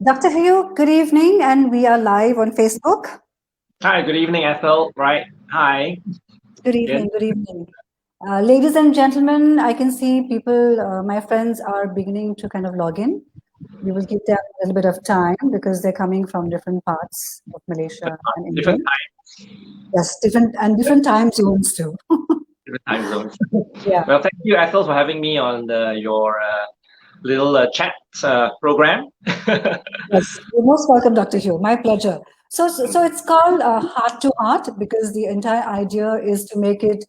Dr. Hew, good evening, and we are live on Facebook. Hi, good evening, Ethel. Right. Hi. Good evening, good evening. Ladies and gentlemen, I can see people, my friends are beginning to kind of log in. We will give them a little bit of time because they're coming from different parts of Malaysia and India. Different times. Yes, different time zones too. Different time zones. Yeah. Well, thank you, Ethel, for having me on your little chat program. Yes, you're most welcome, Dr. Hew. My pleasure. So it's called Heart to Heart because the entire idea is to make it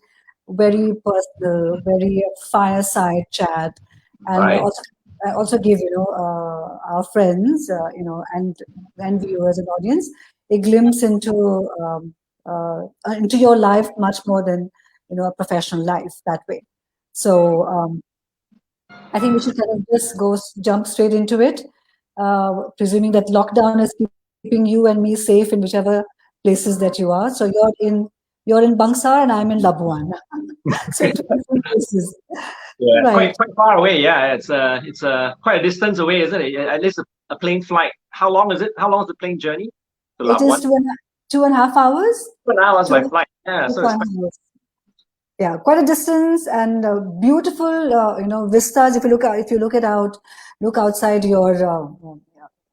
very personal, very fireside chat, and Right. also give our friends, and viewers and audience a glimpse into your life much more than a professional life that way. So I think we should kind of just jump straight into it, presuming that lockdown is keeping you and me safe in whichever places that you are. So you're in Bangsar and I'm in Labuan. So two different places. Yeah, Right. quite far away. Yeah, it's quite a distance away, isn't it? At least a plane flight. How long is it? How long is the plane journey to It is Labuan? 2.5 hours. 2 hours by 2 flight. Yeah, so it's quite. hours. Yeah, quite a distance and beautiful, vistas. If you look outside your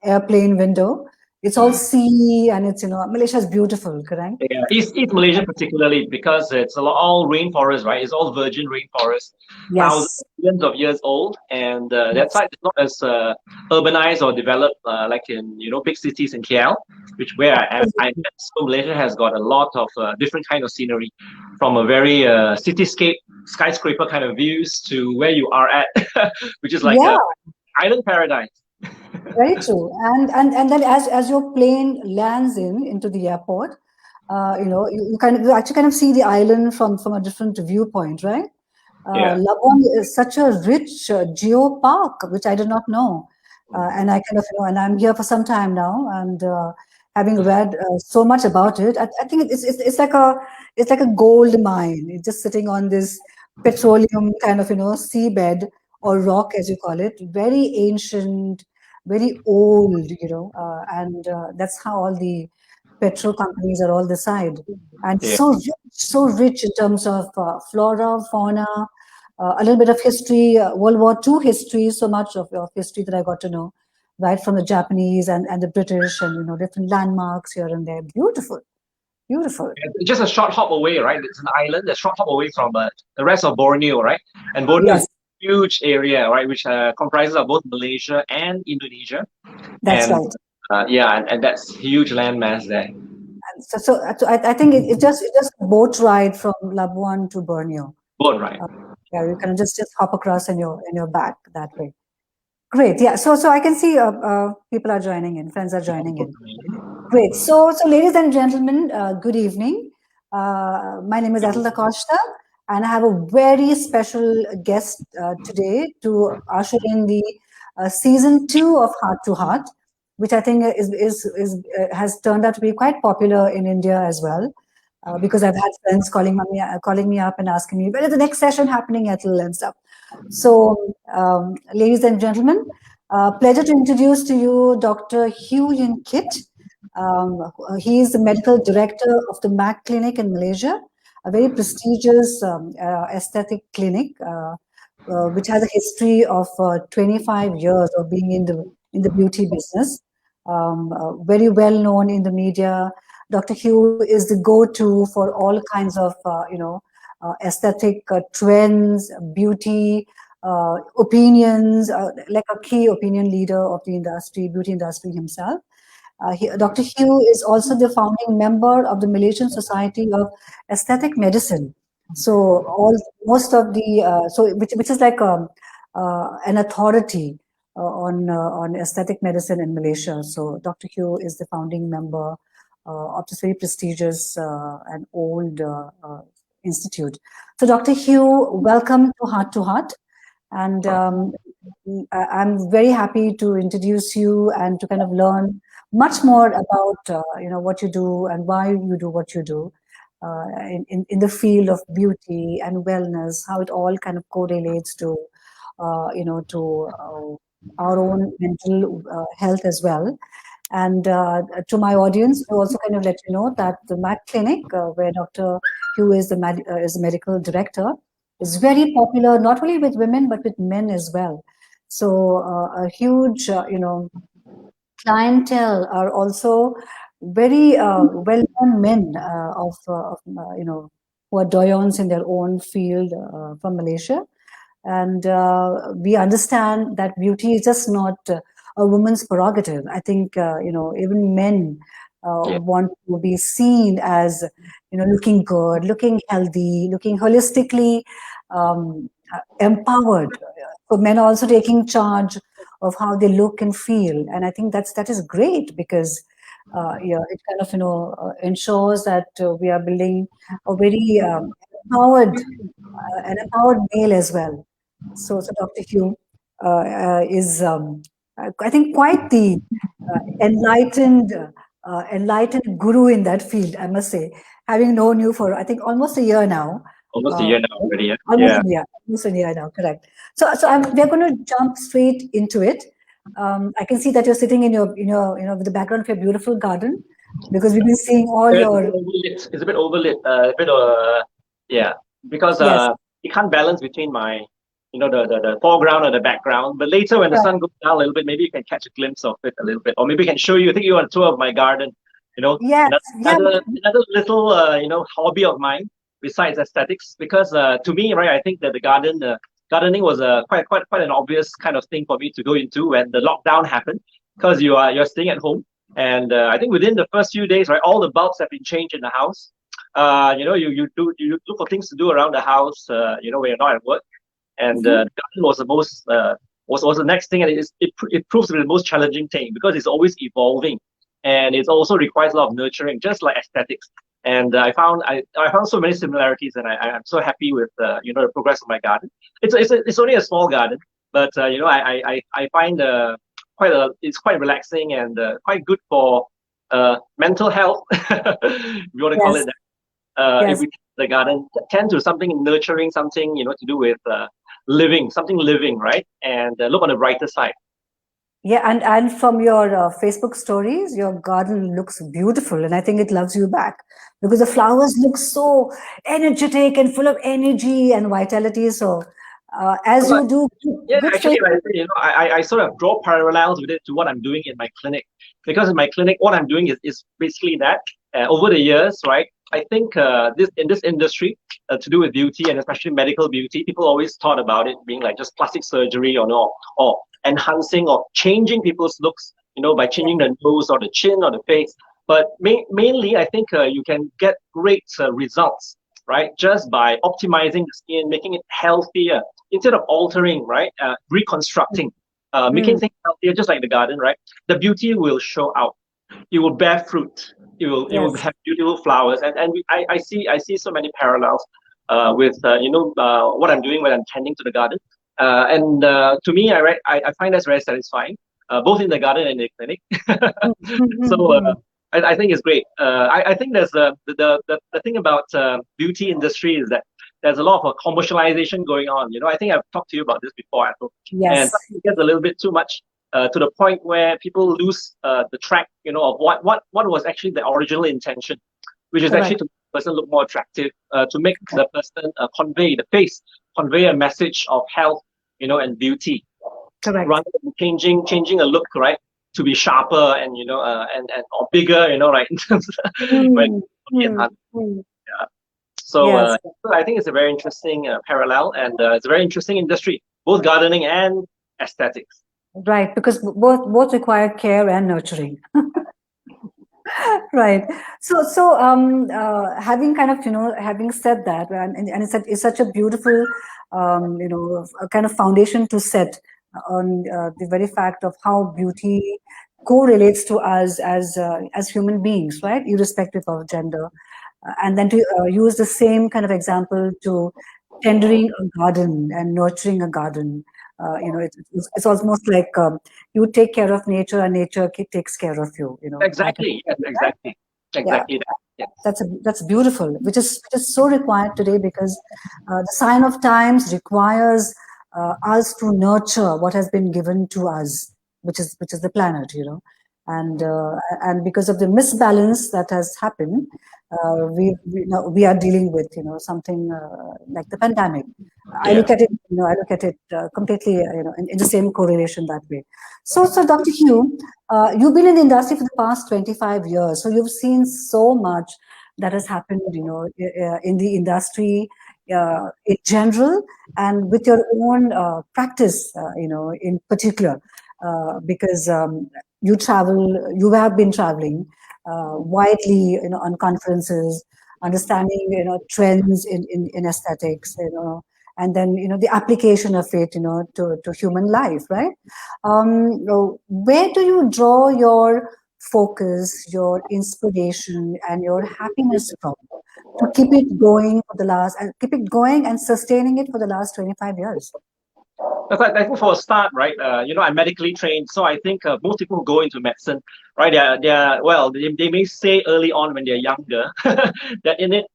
airplane window, it's all sea and it's Malaysia is beautiful, correct? Yeah, East Malaysia particularly because it's all rainforest, right? It's all virgin rainforest, thousands, Yes. millions of years old, and that Yes. side is not as urbanized or developed like in big cities in KL, where I am. So Malaysia has got a lot of different kind of scenery, from a very cityscape skyscraper kind of views to where you are at, which is like Yeah. island paradise. Very true. And then as your plane lands into the airport, you actually kind of see the island from a different viewpoint, right? Yeah. Labuan is such a rich geo park, which I did not know, and I kind of and I'm here for some time now, and having read so much about it, I think it's like a gold mine. It's just sitting on this petroleum kind of seabed or rock, as you call it, very ancient, very old, and that's how all the petrol companies are all the side. And Yeah. so rich in terms of flora, fauna, a little bit of history, World War II history, so much of history that I got to know, right from the Japanese and the British and different landmarks here and there. Beautiful, beautiful. It's just a short hop away, right? It's an island, a short hop away from the rest of Borneo, right? And Borneo is a huge area, right, which comprises of both Malaysia and Indonesia. That's and, right. And that's huge landmass there. So I think it's just boat ride from Labuan to Borneo. Boat ride. Yeah, you can just hop across in your back that way. Great. Yeah. So I can see people are joining in. Friends are joining in. Great. So ladies and gentlemen, good evening. My name is Ethel Da Costa, and I have a very special guest today to usher in the season 2 of Heart to Heart, which I think has turned out to be quite popular in India as well. Because I've had friends calling me up and asking me, when is the next session happening, Ethel, and stuff. So, ladies and gentlemen, pleasure to introduce to you Dr. Hew Yin Keat. He is the medical director of the MAC clinic in Malaysia, a very prestigious aesthetic clinic, which has a history of 25 years of being in the beauty business. Very well known in the media. Dr. Hew is the go-to for all kinds of, aesthetic trends, beauty, opinions, like a key opinion leader of the industry, beauty industry himself. Dr. Hew is also the founding member of the Malaysian Society of Aesthetic Medicine. So most of the which is like an authority on aesthetic medicine in Malaysia. So Dr. Hew is the founding member of this very prestigious and old institute. So Dr. Hew, welcome to Heart to Heart. And I'm very happy to introduce you and to kind of learn much more about what you do and why you do what you do in the field of beauty and wellness, how it all kind of correlates to our own mental health as well. And to my audience, to also kind of let you know that the MAC clinic, where Dr. Hew is the medical director, is very popular not only with women but with men as well. So a huge, clientele are also very well-known men who are doyens in their own field from Malaysia. And we understand that beauty is just not a woman's prerogative. I think even men want to be seen as looking good, looking healthy, looking holistically empowered. So men are also taking charge of how they look and feel, and I think that is great because it kind of ensures that we are building a very empowered an empowered male as well. So Dr. Hew is, I think, quite the enlightened, enlightened guru in that field, I must say, having known you for, I think, almost a year now. Almost a year now already. Yeah. Almost a year now, correct. So we're going to jump straight into it. I can see that you're sitting in your, with the background of your beautiful garden, because we've been seeing all your. It's a bit overlit, yeah, because you can't balance between my, the foreground or the background. But later when the sun goes down a little bit, maybe you can catch a glimpse of it a little bit, or maybe I can show you. I think you want a tour of my garden. Another little hobby of mine besides aesthetics, because to me, right, I think that the gardening was quite an obvious kind of thing for me to go into when the lockdown happened, because you're staying at home, and I think within the first few days, right, all the bulbs have been changed in the house. You look for things to do around the house, when you're not at work, and the garden was the most was the next thing, and it proves to be the most challenging thing because it's always evolving, and it also requires a lot of nurturing, just like aesthetics. And I found so many similarities, and I'm so happy with the progress of my garden. It's only a small garden, but I find it's quite relaxing and quite good for mental health, if you want to call it that. If we the garden tend to something nurturing, something to do with something living, right? And look on the brighter side. Yeah, and from your Facebook stories, your garden looks beautiful, and I think it loves you back because the flowers look so energetic and full of energy and vitality. So, as you do, actually, I sort of draw parallels with it to what I'm doing in my clinic, because in my clinic, what I'm doing is basically that. Over the years, right? I think in this industry, to do with beauty and especially medical beauty, people always thought about it being like just plastic surgery or enhancing or changing people's looks, by changing the nose or the chin or the face. But mainly, I think you can get great results, right? Just by optimizing the skin, making it healthier instead of altering, right? Reconstructing, making things healthier, just like the garden, right? The beauty will show out. It will bear fruit. It will have beautiful flowers, and I see so many parallels with what I'm doing when I'm tending to the garden. And to me, I find that's very satisfying, both in the garden and in the clinic. So I think it's great. I think there's the thing about beauty industry is that there's a lot of commercialization going on. I think I've talked to you about this before, Ethel. And it gets a little bit too much to the point where people lose the track, of what was actually the original intention, which is actually to make the person look more attractive, to make the person convey a message of health, and beauty. Correct. Rather than changing a look, right? to be sharper and and or bigger, right, in terms of when yeah. So, Yes. so I think it's a very interesting parallel, and it's a very interesting industry, both gardening and aesthetics. Right, because both require care and nurturing. Right. So having kind of, having said that, and it's such a beautiful, a kind of foundation to set on the very fact of how beauty correlates to us as human beings, right? Irrespective of gender. And then to use the same kind of example to tendering a garden and nurturing a garden. It's almost like you take care of nature and nature takes care of you. I can, Exactly. Yes. Exactly. yeah, Exactly that. Yes. that's beautiful, which is so required today because the sign of times requires us to nurture what has been given to us, which is the planet, and because of the misbalance that has happened, we are dealing with something like the pandemic. I Yeah. look at it, completely, in the same correlation that way. So Dr. Hew, you've been in the industry for the past 25 years, so you've seen so much that has happened, in the industry in general, and with your own practice, in particular, because you have been traveling widely, on conferences, understanding, trends in aesthetics, and then, the application of it, to human life, right? Where do you draw your focus, your inspiration, and your happiness from to keep it going and sustaining it for the last 25 years? I think for a start, right, I'm medically trained, so I think most people who go into medicine, right, well, they may say early on when they're younger that in it,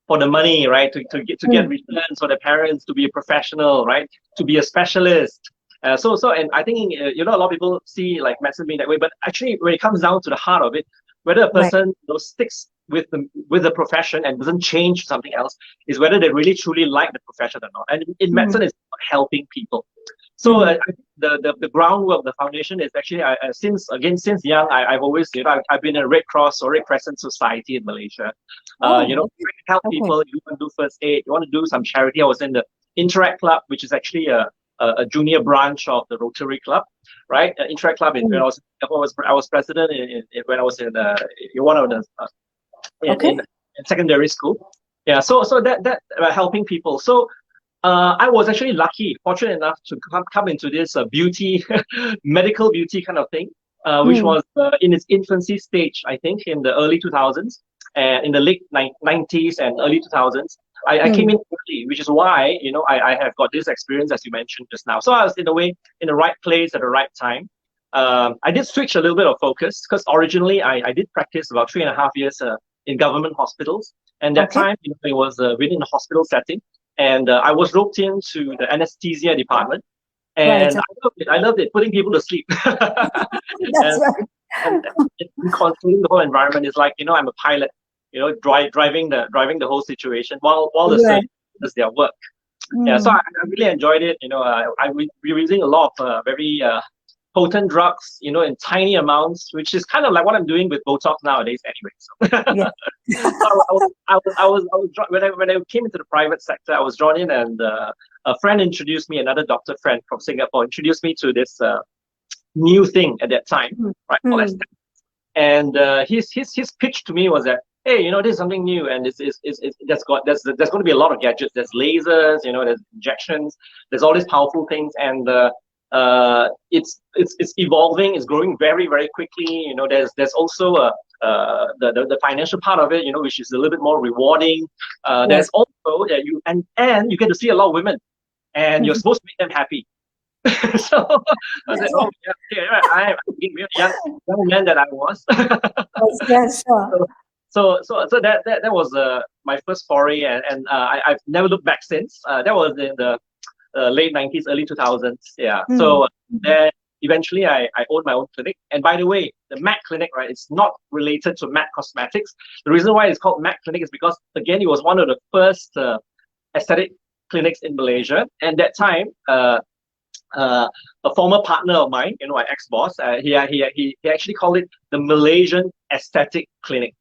for the money, right, to get returns for the parents, to be a professional, right, to be a specialist. And I think a lot of people see like medicine being that way, but actually when it comes down to the heart of it, whether a Right. person sticks with the profession and doesn't change something else, is whether they really truly like the profession or not. And in Mm, medicine, it's about helping people. So mm, I think the groundwork, the foundation is actually since young, I've always I've been a Red Cross or Red Crescent Society in Malaysia. Oh, Trying to help okay. people. You want to do first aid, you want to do some charity. I was in the Interact Club, which is actually a junior branch of the Rotary Club, right? Interact Club. When Mm, I was president when I was in one of the okay. in secondary school. Yeah, so that helping people. So I was actually fortunate enough to come into this beauty, medical beauty kind of thing, which Mm, was in its infancy stage, I think, in the early 2000s, and in the late 90s and early 2000s. I came mm, in early, which is why, I have got this experience, as you mentioned just now. So I was, in a way, in the right place at the right time. I did switch a little bit of focus because originally I did practice about 3.5 years in government hospitals. And that okay. time, it was within the hospital setting. And I was roped into the anesthesia department, Right. and I loved it. I loved it, putting people to sleep, That's and, right. and controlling the whole environment is like I'm a pilot, driving the whole situation while the Right. surgeon does their work. Yeah, so Mm, I really enjoyed it. We're using a lot of very potent drugs, in tiny amounts, which is kind of like what I'm doing with Botox nowadays, anyway. yeah. So when I came into the private sector, I was drawn in, and a friend introduced me, another doctor friend from Singapore, introduced me to this new thing at that time, Mm, right? Called mm, aesthetics. And his pitch to me was that, hey, this is something new, and there's going to be a lot of gadgets. There's lasers, there's injections, there's all these powerful things, and it's evolving, it's growing very very quickly. There's also the financial part of it, which is a little bit more rewarding. yes. There's also and you get to see a lot of women, and you're supposed to make them happy. So I said, oh yeah, okay, right. I'm a young man that I was. Yes, yes, sure. So that was my first foray, and I've never looked back since. That was in the late 90s, early 2000s. Yeah. Mm, So then eventually I owned my own clinic. And by the way, the MAC clinic, right, it's not related to MAC Cosmetics. The reason why it's called MAC clinic is because, again, it was one of the first aesthetic clinics in Malaysia. And that time, a former partner of mine, my ex-boss, he actually called it the Malaysian Aesthetic Clinic.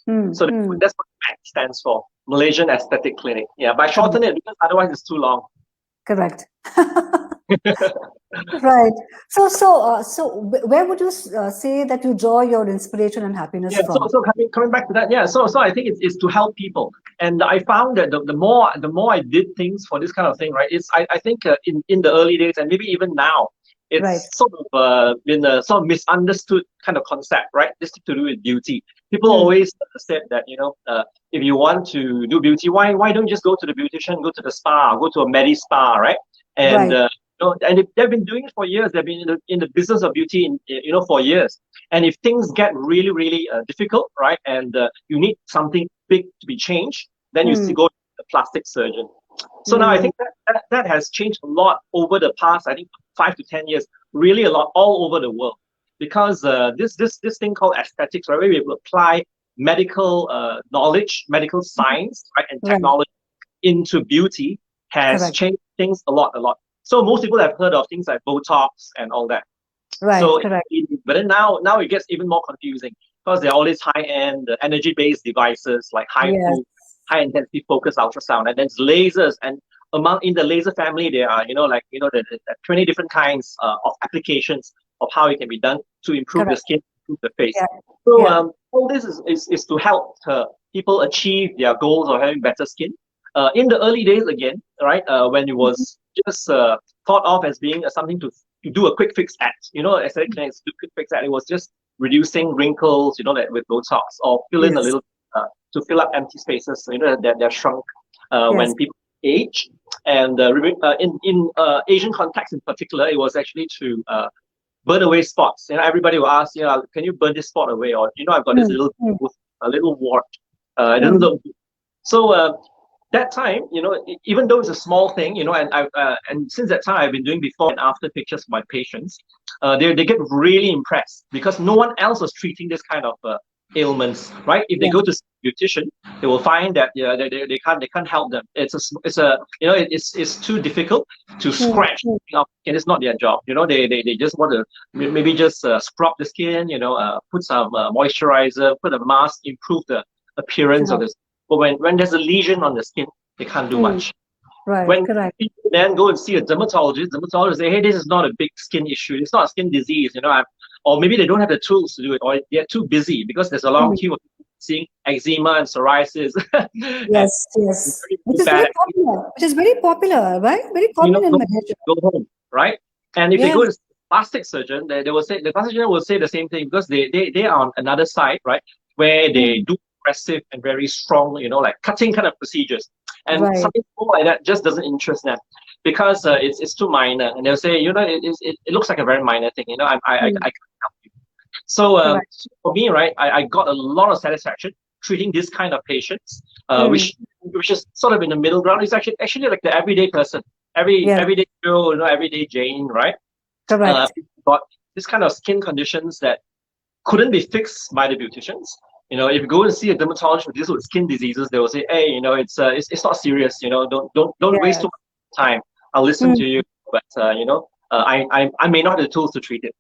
So that's what PRACT stands for, Malaysian Aesthetic Clinic. Yeah, but I shorten it because otherwise it's too long. Correct. Right. So where would you say that you draw your inspiration and happiness from? So coming back to that, so I think it's to help people, and I found that the more I did things for this kind of thing, right? I think in the early days and maybe even now, it's sort of been a sort of misunderstood kind of concept, right? This to do with beauty. People always said that if you want to do beauty, why don't you just go to the beautician, go to the spa, go to a medi spa, right? And and they've been doing it for years. They've been in the business of beauty, for years. And if things get really, really difficult, right, and you need something big to be changed, then you still go to the plastic surgeon. So now I think that has changed a lot over the past, I think, 5 to 10 years, really a lot all over the world, because this thing called aesthetics, right, where we apply medical knowledge, medical science, right, and technology into beauty has changed things a lot. So most people have heard of things like Botox and all that. Right, so correct. But then now it gets even more confusing, because there are all these high-end energy-based devices like high-intensity focused ultrasound, and then lasers, and in the laser family there are the 20 different kinds of applications of how it can be done to improve the skin, improve the face. So all this is to help people achieve their goals of having better skin. In the early days, again, right, when it was just thought of as being something to do a quick fix at, aesthetic clinics do quick fix at, it was just reducing wrinkles, with Botox, or fill in a little to fill up empty spaces, that they're shrunk when people age. And in Asian context in particular, it was actually to burn away spots. Everybody will ask, can you burn this spot away? Or I've got this little wart. It doesn't look good. So that time, even though it's a small thing, and since that time I've been doing before and after pictures for my patients, they get really impressed, because no one else was treating this kind of ailments, right? If they go to a beautician, they will find that they can't help them. It's too difficult to scratch up, and it's not their job. They just want to maybe just scrub the skin, put some moisturizer, put a mask, improve the appearance of the skin. But when there's a lesion on the skin, they can't do much. Right, when correct. people then go and see a dermatologist say, hey, this is not a big skin issue. It's not a skin disease, or maybe they don't have the tools to do it, or they're too busy, because there's a long queue of people seeing eczema and psoriasis. Yes. Which is very popular, right? Very common in Malaysia. Go home, right? And if they go to plastic surgeon, they will say, the plastic surgeon will say the same thing, because they are on another side, right, where they do aggressive and very strong, like cutting kind of procedures. And something more like that just doesn't interest them, because it's too minor. And they'll say, it looks like a very minor thing. I can't help you. So for me, right, I got a lot of satisfaction treating this kind of patients, which is sort of in the middle ground. It's actually like the everyday person, everyday Joe, everyday Jane, right? Correct. Got this kind of skin conditions that couldn't be fixed by the beauticians. If you go and see a dermatologist with these skin diseases, they will say, hey, it's not serious. Don't waste too much time. I'll listen to you, but I may not have the tools to treat it.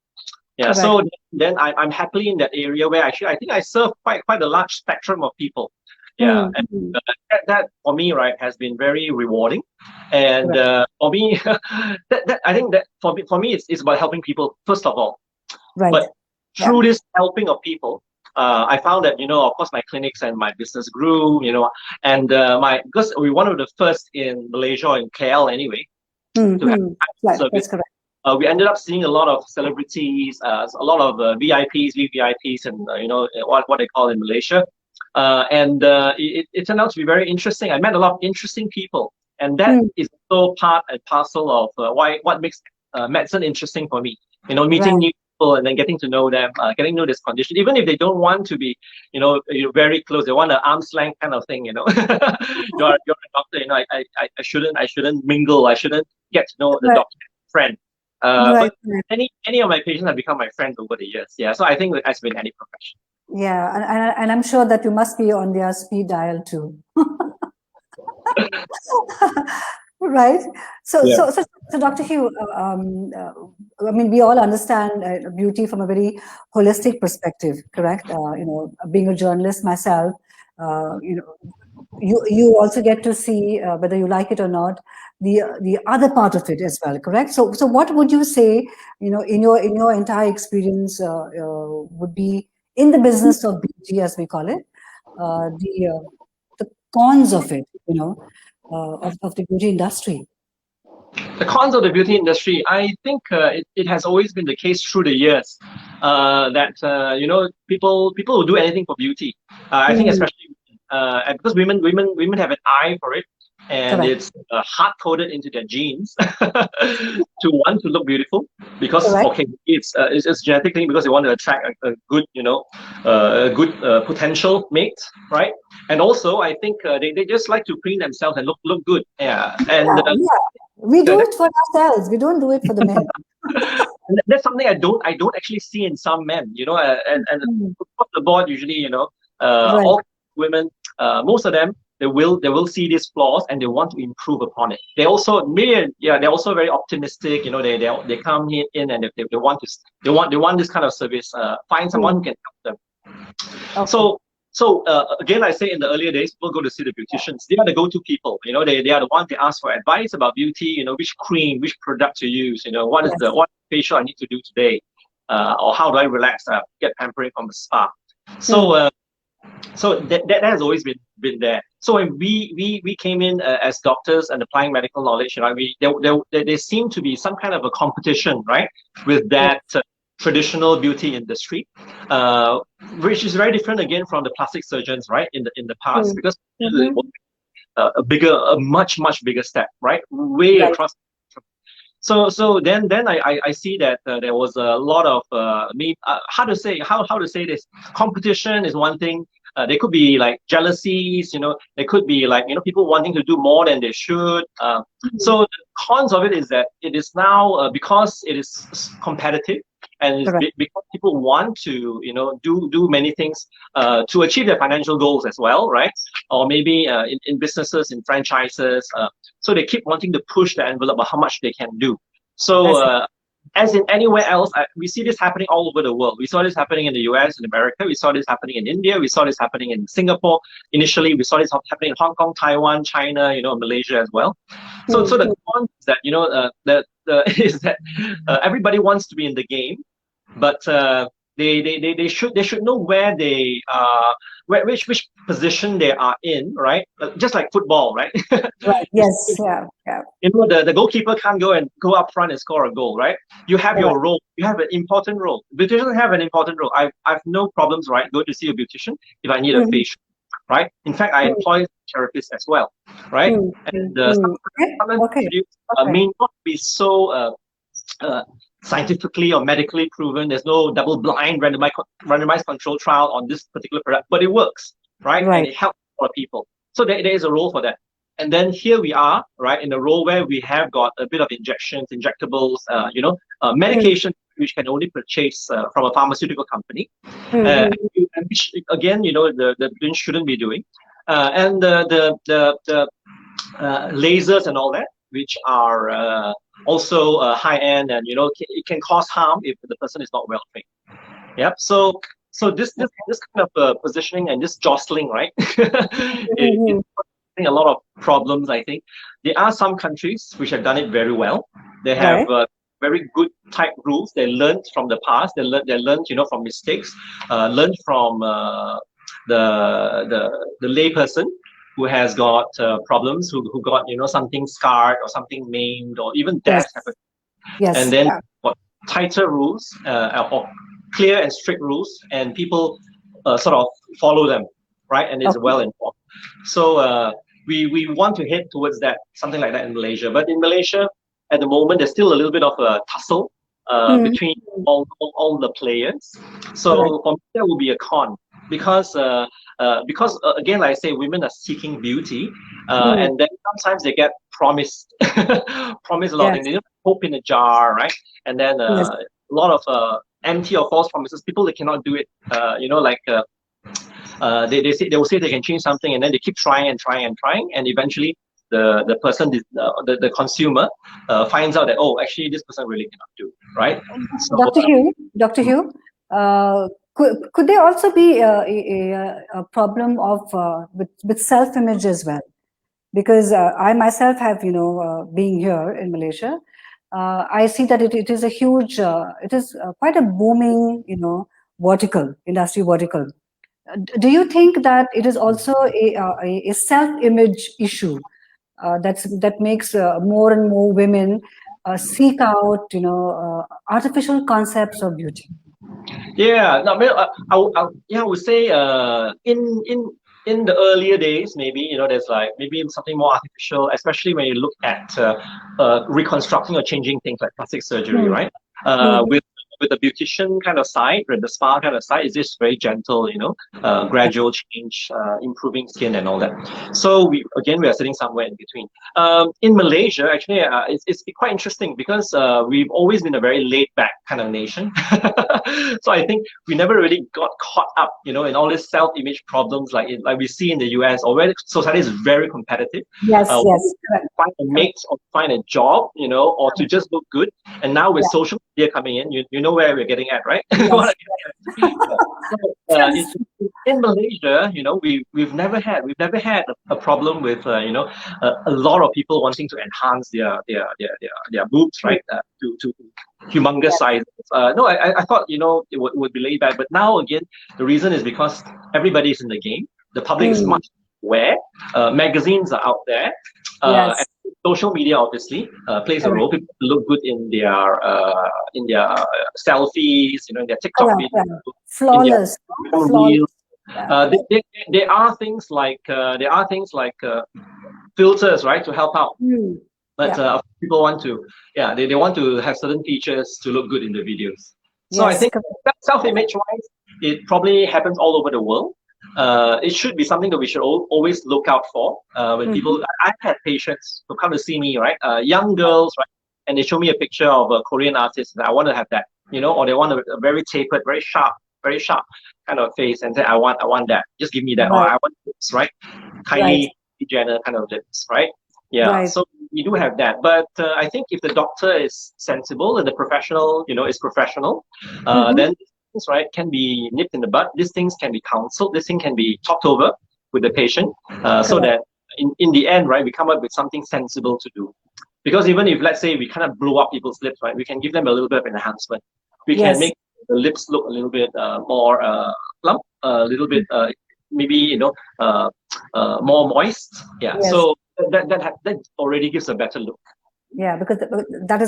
Yeah. Correct. So then I'm happily in that area where actually I think I serve quite a large spectrum of people. Yeah, and that for me, right, has been very rewarding. And for me, I think that for me it's about helping people first of all. Right. But through this helping of people, I found that, of course, my clinics and my business grew, and because we were one of the first in Malaysia, or in KL anyway, to have service. That's correct. We ended up seeing a lot of celebrities, a lot of VIPs, VVIPs, and what they call in Malaysia, and it turned out to be very interesting. I met a lot of interesting people, and that is also part and parcel of what makes medicine interesting for me. Meeting new people and then getting to know them, getting to know this condition, even if they don't want to be, very close. They want an arm's length kind of thing. You're a doctor. I shouldn't mingle. I shouldn't get to know the doctor friend. But any of my patients have become my friends over the years. Yeah, so I think it has been any profession. Yeah, and I'm sure that you must be on their speed dial too. Right. So, Yeah. so, so, so Dr. Hew, I mean, we all understand beauty from a very holistic perspective, correct? Being a journalist myself, you know, you also get to see whether you like it or not, the other part of it as well, correct? So, what would you say, in your entire experience, would be in the business of beauty, as we call it, the cons of it, of the beauty industry. The cons of the beauty industry, I think it has always been the case through the years that people will do anything for beauty. I think Mm, especially and because women have an eye for it, and correct. it's hard coded into their genes to want to look beautiful because Correct. okay it's genetically because they want to attract a good a good potential mate, right? And also I think they just like to preen themselves and look good, yeah. And Yeah, yeah. We do that, it for ourselves. We don't do it for the men. that's something I don't actually see in some men, and Mm, across the board usually, right. all women, most of them they will see these flaws and they want to improve upon it. They also they're also very optimistic, they come in and they want this kind of service, find someone Mm, who can help them. okay. So again, I say in the earlier days, people go to see the beauticians. They are the go-to people. They are the ones they ask for advice about beauty. Which cream, which product to use. Yes. What facial I need to do today, or how do I relax, get pampering from the spa. So Mm, that has always been there. So when we came in as doctors and applying medical knowledge, there seemed to be some kind of a competition, right, with yes. that traditional beauty industry, uh, which is very different again from the plastic surgeons, right, in the past, Mm, because it mm-hmm. was a much bigger step, right, way Right. across. So then I see that there was a lot of how to say this, competition is one thing. There could be like jealousies, there could be like people wanting to do more than they should. Mm, So the cons of it is that it is now, because it is competitive, and it's correct. because people want to do many things to achieve their financial goals as well, right? Or maybe in businesses, in franchises. So they keep wanting to push the envelope of how much they can do. So That's it. as in anywhere else, we see this happening all over the world. We saw this happening in the US, in America. We saw this happening in India. We saw this happening in Singapore. Initially, we saw this happening in Hong Kong, Taiwan, China, Malaysia as well. So the Mm, con is that is that everybody wants to be in the game, but they should know where they which position they are in, right? Just like football, right? right. You Yes. Yeah. Yeah. the goalkeeper can't go up front and score a goal, right? You have Correct. your role. You have an important role. Beauticians have an important role. I've no problems, right? Go to see a beautician if I need a Mm, facial, right? In fact, I mm, employ therapists as well, right? mm, mm, And mm. Okay. sometimes Okay. reviews Okay. may not be so uh, scientifically or medically proven. There's no double-blind randomized control trial on this particular product, but it works, right? And Right. it helps a lot of people. So there is a role for that. And then here we are, right, in a role where we have got a bit of injections, injectables, Mm, medication, which can only purchase from a pharmaceutical company, mm, and which again, the students shouldn't be doing, and the lasers and all that, which are also high end, and it can cause harm if the person is not well trained. Yep. So this kind of positioning and this jostling, right, is mm, causing a lot of problems. I think there are some countries which have done it very well. They have right. very good tight rules. They learned from the past. They learned from mistakes. Learned from the layperson who has got problems, who got something scarred or something maimed or even death Yes. happen, and Yes. then Yeah. got tighter rules, or clear and strict rules, and people sort of follow them, right? And it's Okay. well informed. So we want to head towards that, something like that in Malaysia. But in Malaysia, at the moment, there's still a little bit of a tussle Mm, between mm, all the players. correct. So for me, that would be a con, because again, like I say, women are seeking beauty, Mm, and then sometimes they get promised promised a lot of things. yes. They just hope in a jar, right? And then Yes. a lot of empty or false promises. People that cannot do it, like they will say they can change something, and then they keep trying and trying and trying, and eventually the person, the consumer, finds out that, oh, actually this person really cannot do, right? So, Dr. Hew, could there also be a problem of with self-image as well? Because I myself have, being here in Malaysia, I see that it is a huge, it is quite a booming, industry vertical. Do you think that it is also a self-image issue that makes more and more women seek out, artificial concepts of beauty? Yeah, no, I would say in the earlier days, maybe there's like maybe something more artificial, especially when you look at reconstructing or changing things like plastic surgery, Hmm. right? With the beautician kind of side, with the spa kind of side, is just very gentle, gradual change, improving skin and all that. So we are sitting somewhere in between. In Malaysia, actually, it's quite interesting because we've always been a very laid back kind of nation. So I think we never really got caught up, in all these self-image problems like we see in the US, or where society is very competitive. Yes, yes, correct. Find a mate or find a job, or to just look good. And now with social media coming in, you know where we're getting at, right? Yes. In Malaysia, we've never had a problem with a lot of people wanting to enhance their boobs, right? To humongous sizes. No, I thought it would be laid back, but now again the reason is because everybody is in the game. The public is much aware. Magazines are out there. And social media obviously plays a role. People look good in their selfies, in their TikTok videos, flawless. There are things like filters, right, to help out. But people want to, they want to have certain features to look good in the videos. So I think self-image wise, it probably happens all over the world. It should be something that we should always look out for. When people, I've had patients who come to see me, right? Young girls, right? And they show me a picture of a Korean artist, and I want to have that, or they want a very tapered, very sharp kind of face, and say, I want that. Just give me that. Or I want this, right? Kylie Jenner kind of lips, right? Yeah. So we do have that, but I think if the doctor is sensible and the professional, is professional, then things, right, can be nipped in the bud. These things can be counseled. This thing can be talked over with the patient, so that in the end, right, we come up with something sensible to do. Because even if, let's say, we kind of blow up people's lips, right, we can give them a little bit of enhancement. We can make the lips look a little bit more plump, a little bit maybe more moist. So that already gives a better look. Yeah, because that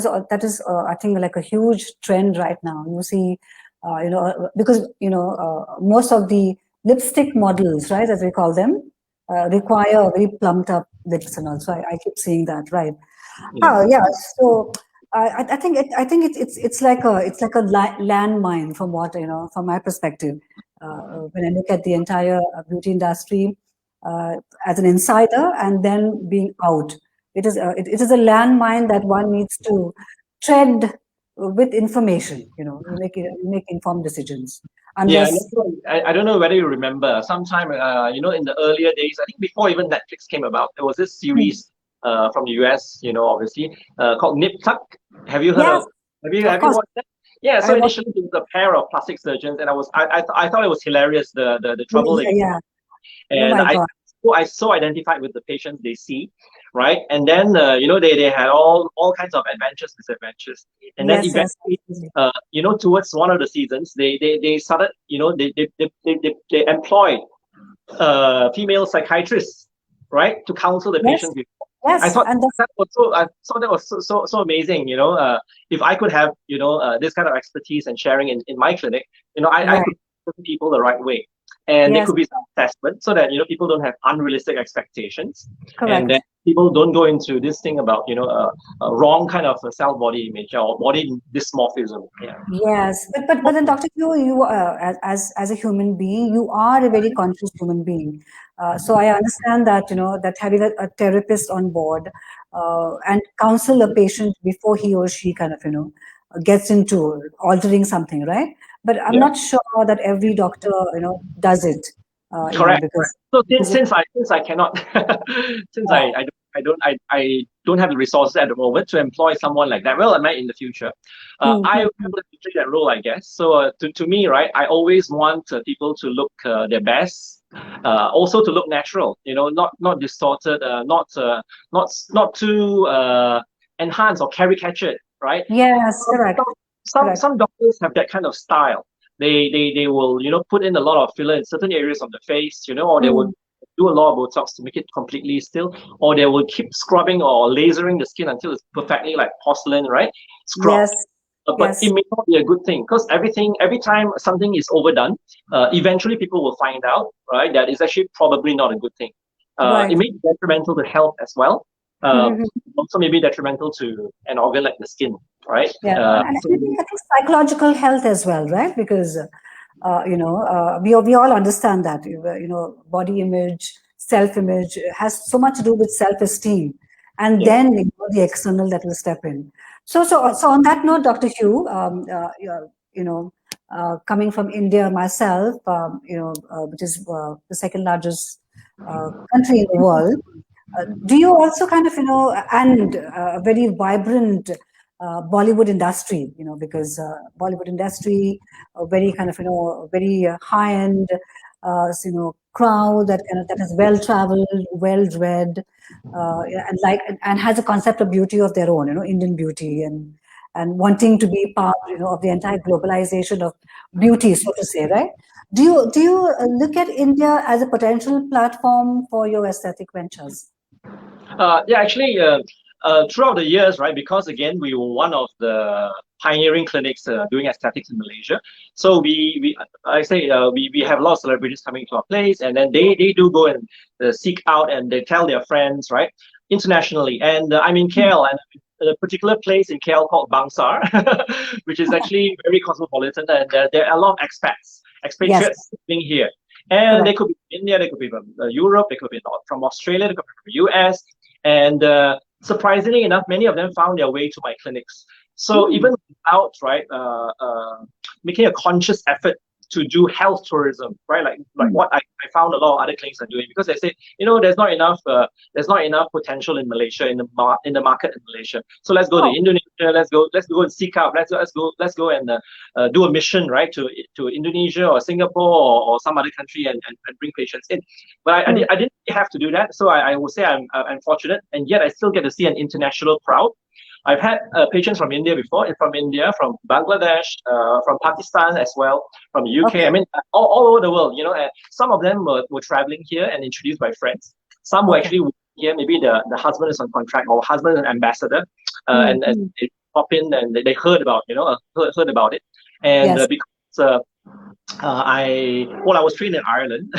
is I think like a huge trend right now. You see, because most of the lipstick models, right, as we call them, require very plumped up lips, and also I keep seeing that, right? So I think it's like a landmine from what from my perspective. When I look at the entire beauty industry as an insider and then being out, it is a landmine that one needs to tread with information. Make informed decisions. Unless, I don't know whether you remember sometime in the earlier days, I think before even Netflix came about, there was this series from the US, obviously, called Nip Tuck. Have you heard of? Have you watched that? Yeah. So initially it was a pair of plastic surgeons, and I thought it was hilarious, the trouble. And I so identified with the patients they see, right? And then they had all kinds of adventures, disadventures, and then eventually towards one of the seasons they started they employed female psychiatrists, right, to counsel the patients. I thought that was so amazing. If I could have this kind of expertise and sharing in my clinic, I could put people the right way. And there could be some assessment so that people don't have unrealistic expectations, and that people don't go into this thing about a wrong kind of self body image or body dysmorphism. Yes, but then Dr. Hew, you as a human being, you are a very conscious human being. So I understand that that having a therapist on board and counsel a patient before he or she kind of gets into altering something, right? But I'm not sure that every doctor does it. Correct. So since I cannot, since I don't I don't have the resources at the moment to employ someone like that. Well, I might in the future. I am able to play that role, I guess. So to me, right, I always want people to look their best, also to look natural. Not distorted, not too enhanced or caricatured, right? Yes, correct. Some doctors have that kind of style. They will put in a lot of filler in certain areas of the face, or they would do a lot of Botox to make it completely still, or they will keep scrubbing or lasering the skin until it's perfectly like porcelain, right? Scrub. Yes, But it may not be a good thing, because every time something is overdone, eventually people will find out, right, that it's actually probably not a good thing. right. It may be detrimental to health as well. Also may be detrimental to an organ like the skin, right? Yeah, and I think psychological health as well, right? Because we all understand that body image, self-image has so much to do with self-esteem, and then the external that will step in. So on that note, Dr. Hew, coming from India myself, which is the second largest country in the world. Do you also kind of, and a very vibrant Bollywood industry, because Bollywood industry, a very kind of, very high-end, crowd that is well-traveled, well-read, and has a concept of beauty of their own, Indian beauty, and wanting to be part, of the entire globalization of beauty, so to say, right? Do you look at India as a potential platform for your aesthetic ventures? Actually, throughout the years, right, because again, we were one of the pioneering clinics doing aesthetics in Malaysia. So we have a lot of celebrities coming to our place, and then they do go and seek out and they tell their friends, right, internationally. And I'm in KL, and a particular place in KL called Bangsar, which is actually very cosmopolitan, and there are a lot of expatriates living here. And they could be from India, they could be from Europe, they could be from Australia, they could be from US. And surprisingly enough, many of them found their way to my clinics. So even without making a conscious effort to do health tourism, right? Like what I found a lot of other clinics are doing, because they say, there's not enough potential in Malaysia, in the market in Malaysia. So let's go to Indonesia. Let's go and seek out. Let's go and do a mission, right, to Indonesia or Singapore or some other country and bring patients in. But I didn't have to do that. So I will say I'm fortunate, and yet I still get to see an international crowd. I've had patients from India before, from India, from Bangladesh, from Pakistan as well, from the UK. I mean, all over the world, and some of them were traveling here and introduced by friends. Some were actually here, maybe the husband is on contract or husband is an ambassador, and they pop in and they heard about, heard about it. And because I was trained in Ireland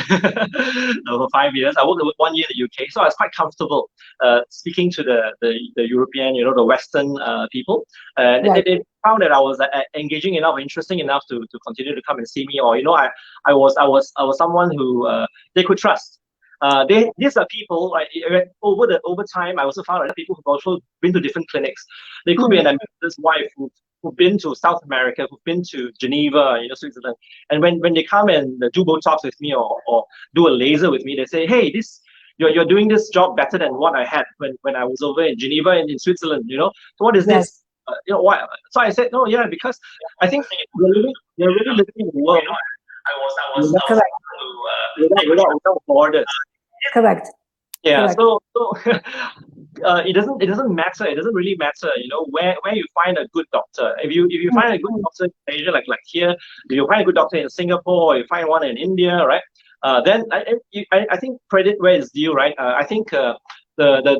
for 5 years. I worked 1 year in the UK, so I was quite comfortable speaking to the European, the Western people. They found that I was engaging enough, interesting enough to continue to come and see me. Or I was someone who they could trust. These are people, right, over time. I also found that people who've also been to different clinics. They could be an ambassador's wife who've been to South America, who've been to Geneva, Switzerland. And when they come and do Botox with me or do a laser with me, they say, hey, you're doing this job better than what I had when I was over in Geneva and in Switzerland, So what is this? Why? So I said, no, because I think they're really living in the world. Without borders. Correct. Yeah. Correct. So it doesn't matter. It doesn't really matter, where you find a good doctor. If you find a good doctor in Asia, like here, if you find a good doctor in Singapore, or you find one in India, right? Then I think credit where it's due, right? I think the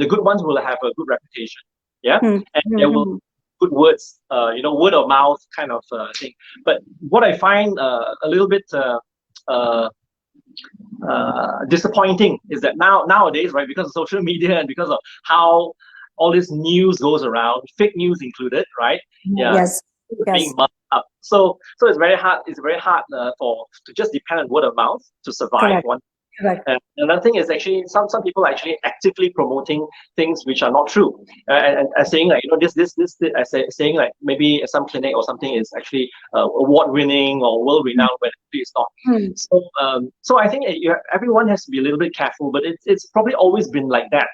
good ones will have a good reputation, and there will good words, word of mouth kind of thing. But what I find a little bit disappointing is that nowadays, right, because of social media and because of how all this news goes around, fake news included, right? Being mucked up. So it's very hard. It's very hard to just depend on word of mouth to survive. Correct. Another thing is actually some people are actually actively promoting things which are not true, and saying like, saying like maybe some clinic or something is actually award winning or world renowned, when it's not. So I think everyone has to be a little bit careful, but it's probably always been like that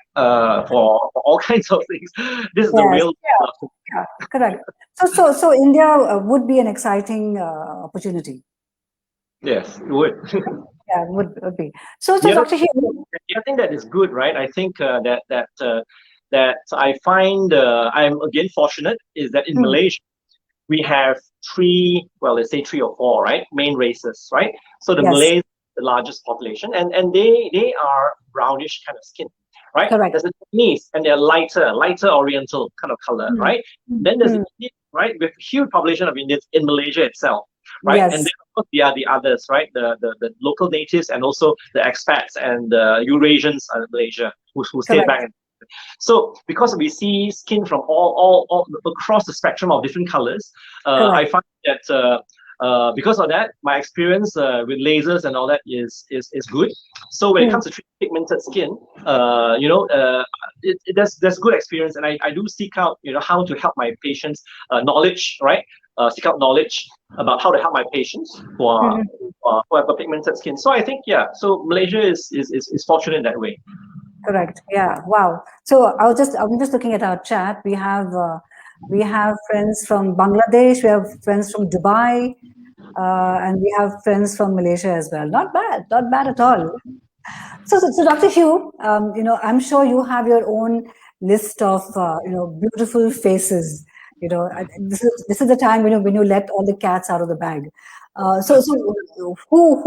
for all kinds of things. This is the Yes. real. Yeah. Correct. So India would be an exciting opportunity. Yes, it would. Yeah, would be. So The other, Dr. Hew. the other thing that is good, right? I think that I find I'm again fortunate is that in Malaysia we have let's say three or four, right, main races, right? So the Yes. Malays, the largest population, and they are brownish kind of skin, right? Correct. There's the Chinese, and they're lighter Oriental kind of color, right? Then there's the Indian, right, with huge population of Indians in Malaysia itself, right? Yes. And then of course there are the others, right? The local natives and also the expats and the Eurasians in Malaysia who stayed Correct. back. So because we see skin from all across the spectrum of different colors, I find that because of that, my experience with lasers and all that is good. So when it comes to treating pigmented skin, there's good experience, and I do seek out how to help my patients, knowledge, right? Seek out knowledge about how to help my patients who have a pigmented skin. So I think so Malaysia is fortunate in that way. Correct. Yeah. Wow. So I'm just looking at our chat. We have friends from Bangladesh. We have friends from Dubai, and we have friends from Malaysia as well. Not bad. Not bad at all. So Dr. Hew, I'm sure you have your own list of beautiful faces. This is the time when you let all the cats out of the bag. So who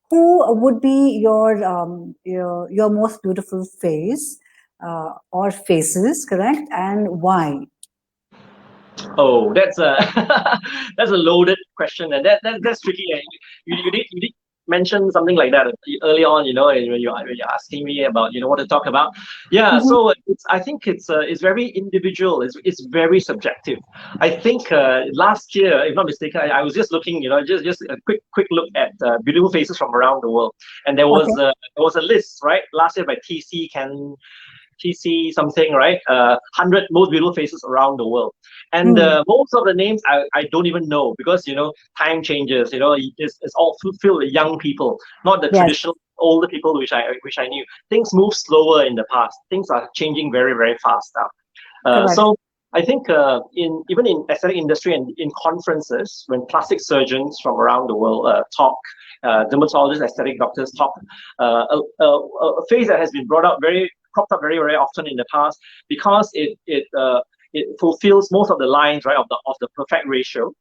who would be your most beautiful face or faces, correct? And why? Oh, that's a that's a loaded question, and that's tricky. You did mention something like that early on, when you're asking me about what to talk about. Yeah, so I think it's very individual. It's very subjective. I think last year, if not mistaken, I was just looking, just a quick look at beautiful faces from around the world, and there was a list, right, last year by TC something, right? 100 most beautiful faces around the world. And most of the names I don't even know, because time changes. It's all filled with young people, not the Yes. traditional older people which I knew. Things move slower in the past. Things are changing very, very fast now. So I think even in aesthetic industry and in conferences, when plastic surgeons from around the world talk, dermatologists, aesthetic doctors talk, a phase that has been cropped up very, very often in the past, because it fulfills most of the lines, right, of the perfect ratio,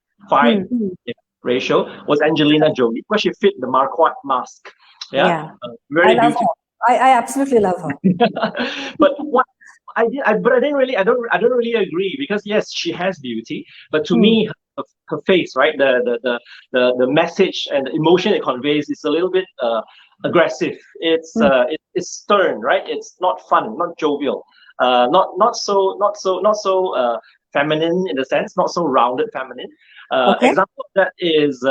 ratio, was Angelina Jolie, because she fit the Marquardt mask. Yeah. Very I love beautiful. her. I absolutely love her. But what I don't really agree, because yes, she has beauty, but to me, her face, right, the message and the emotion it conveys is a little bit aggressive. It's stern, right? It's not fun, not jovial, not so feminine in the sense, not so rounded feminine. Example of that is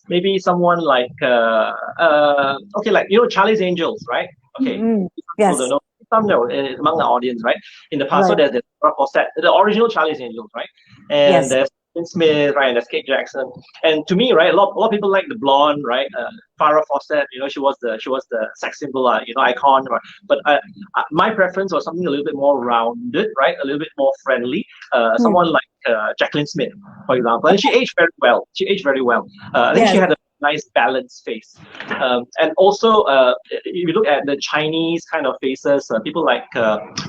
maybe someone like like Charlie's Angels, right? Okay, Yes. people don't know. Some know among the audience, right? In the past, so there's the original Charlie's Angels, right? And there's Smith, right? And there's Kate Jackson. And to me, right, a lot of people like the blonde, right? Farrah Fawcett, she was the sex symbol, icon. Right? But my preference was something a little bit more rounded, right? A little bit more friendly. Someone like Jacqueline Smith, for example, and she aged very well. I think she had a nice balanced face. And also, if you look at the Chinese kind of faces, people like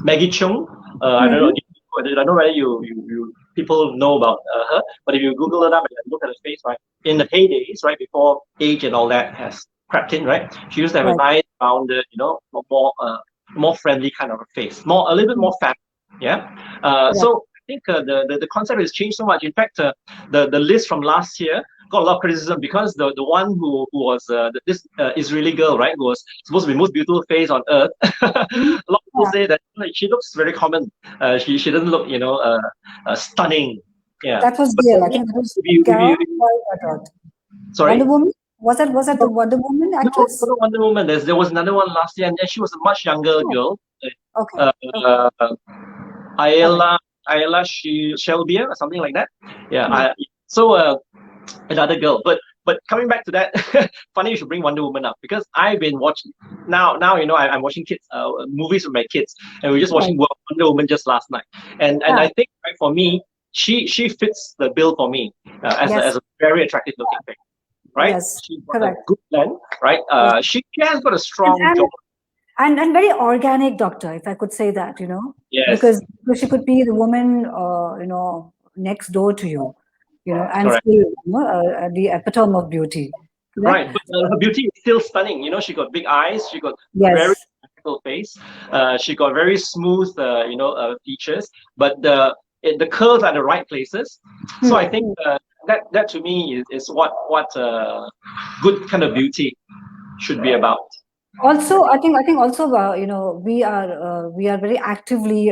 Maggie Cheung. I don't know. I don't know whether you people know about her, but if you Google it up and look at her face, right, in the heydays, right, before age and all that has crept in, right, she used to have a nice, rounded, more friendly kind of a face, a little bit more fat, So I think the concept has changed so much. In fact, the list from last year got a lot of criticism, because the one who was this Israeli girl, right, who was supposed to be most beautiful face on earth, a lot of people say that she looks very common. She doesn't look stunning. Yeah, That was real. I think that was if you Gal. sorry, Wonder Woman. Was that the Wonder Woman No, actress? not Wonder Woman. There was another one last year, and then she was a much younger Oh, girl. okay. Uh, Okay. uh, All right. Ayala Shelbia or something like that. Yeah. Hmm. Another girl. But coming back to that, funny you should bring Wonder Woman up because I've been watching now. I'm watching kids movies with my kids, and we're just Right. watching Wonder Woman just last night. And Yeah. I think right, for me, she fits the bill for me as Yes. a very attractive looking thing. Right? Yes. She's got a Correct. good blend. Right? Yes. She has got a And strong jaw. and and very organic doctor, if I could say that, Yes, because she could be the woman, next door to you, and correct. still, the epitome of beauty. Correct? Right, but her beauty is still stunning. She got big eyes. She got very Yes. beautiful face. She got very smooth, features. But the curves are the right places. So I Hmm. think that to me is what good kind of beauty should be about. Also, I think also, we are very actively,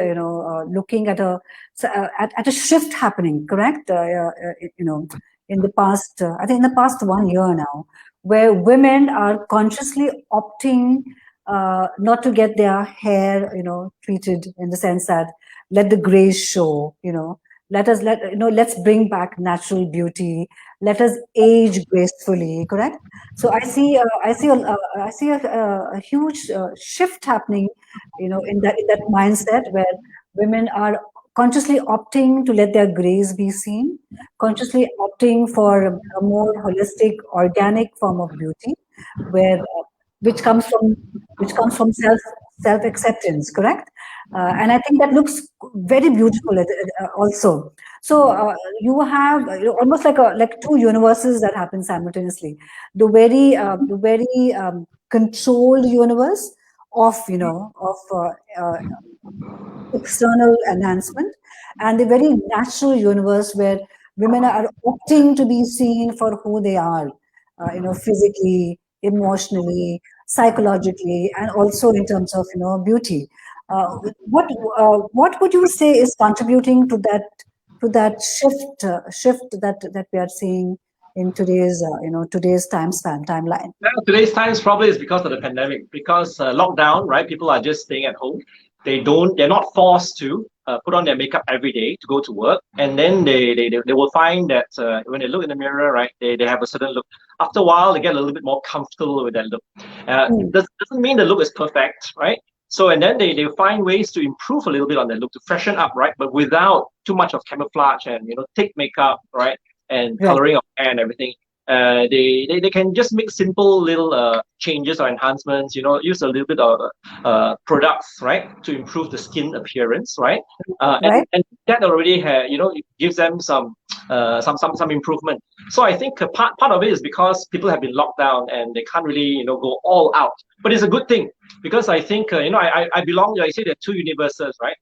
looking at at a shift happening, correct? In the past, I think in the past 1 year now, where women are consciously opting not to get their hair, treated in the sense that let the grays show, let's bring back natural beauty, let us age gracefully, correct? So I see a huge shift happening, in that mindset where women are consciously opting to let their grace be seen, consciously opting for a more holistic, organic form of beauty, where which comes from which comes from self acceptance, correct? And I think that looks very beautiful also. So you have almost like two universes that happen simultaneously, the very controlled universe of external enhancement, and the very natural universe where women are opting to be seen for who they are, physically, emotionally, psychologically, and also in terms of beauty. uh, what what would you say is contributing to that shift that we are seeing in today's timeline? Now, today's times probably is because of the pandemic, because lockdown, right? People are just staying at home. They're not forced to put on their makeup every day to go to work, and then they will find that when they look in the mirror, right, they have a certain look. After a while, they get a little bit more comfortable with that look. Mm, Doesn't mean the look is perfect, right? So and then they find ways to improve a little bit on that look to freshen up, right? But without too much of camouflage and thick makeup, right? And right. coloring of hair and everything. They can just make simple little changes or enhancements, use a little bit of products, right, to improve the skin appearance, right? Right. And that already gives them some improvement. So I think part of it is because people have been locked down and they can't really go all out. But it's a good thing because I think I belong. I say there are two universes, right?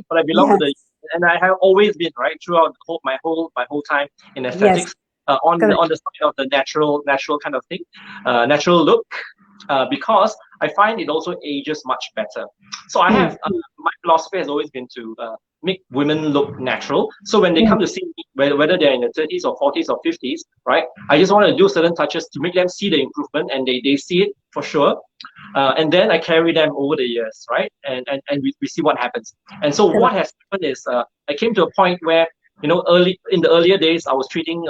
But I belong to Yes. the and I have always been right throughout my whole time in Yes. aesthetics on Correct. the side of the natural kind of thing, natural look, because I find it also ages much better. So I Mm, have my philosophy has always been to make women look natural. So when they mm, come to see me, whether they're in the 30s or 40s or 50s, right? I just want to do certain touches to make them see the improvement, and they see it for sure. And then I carry them over the years, right? And we see what happens. And so what correct. has happened is I came to a point where early in the earlier days I was treating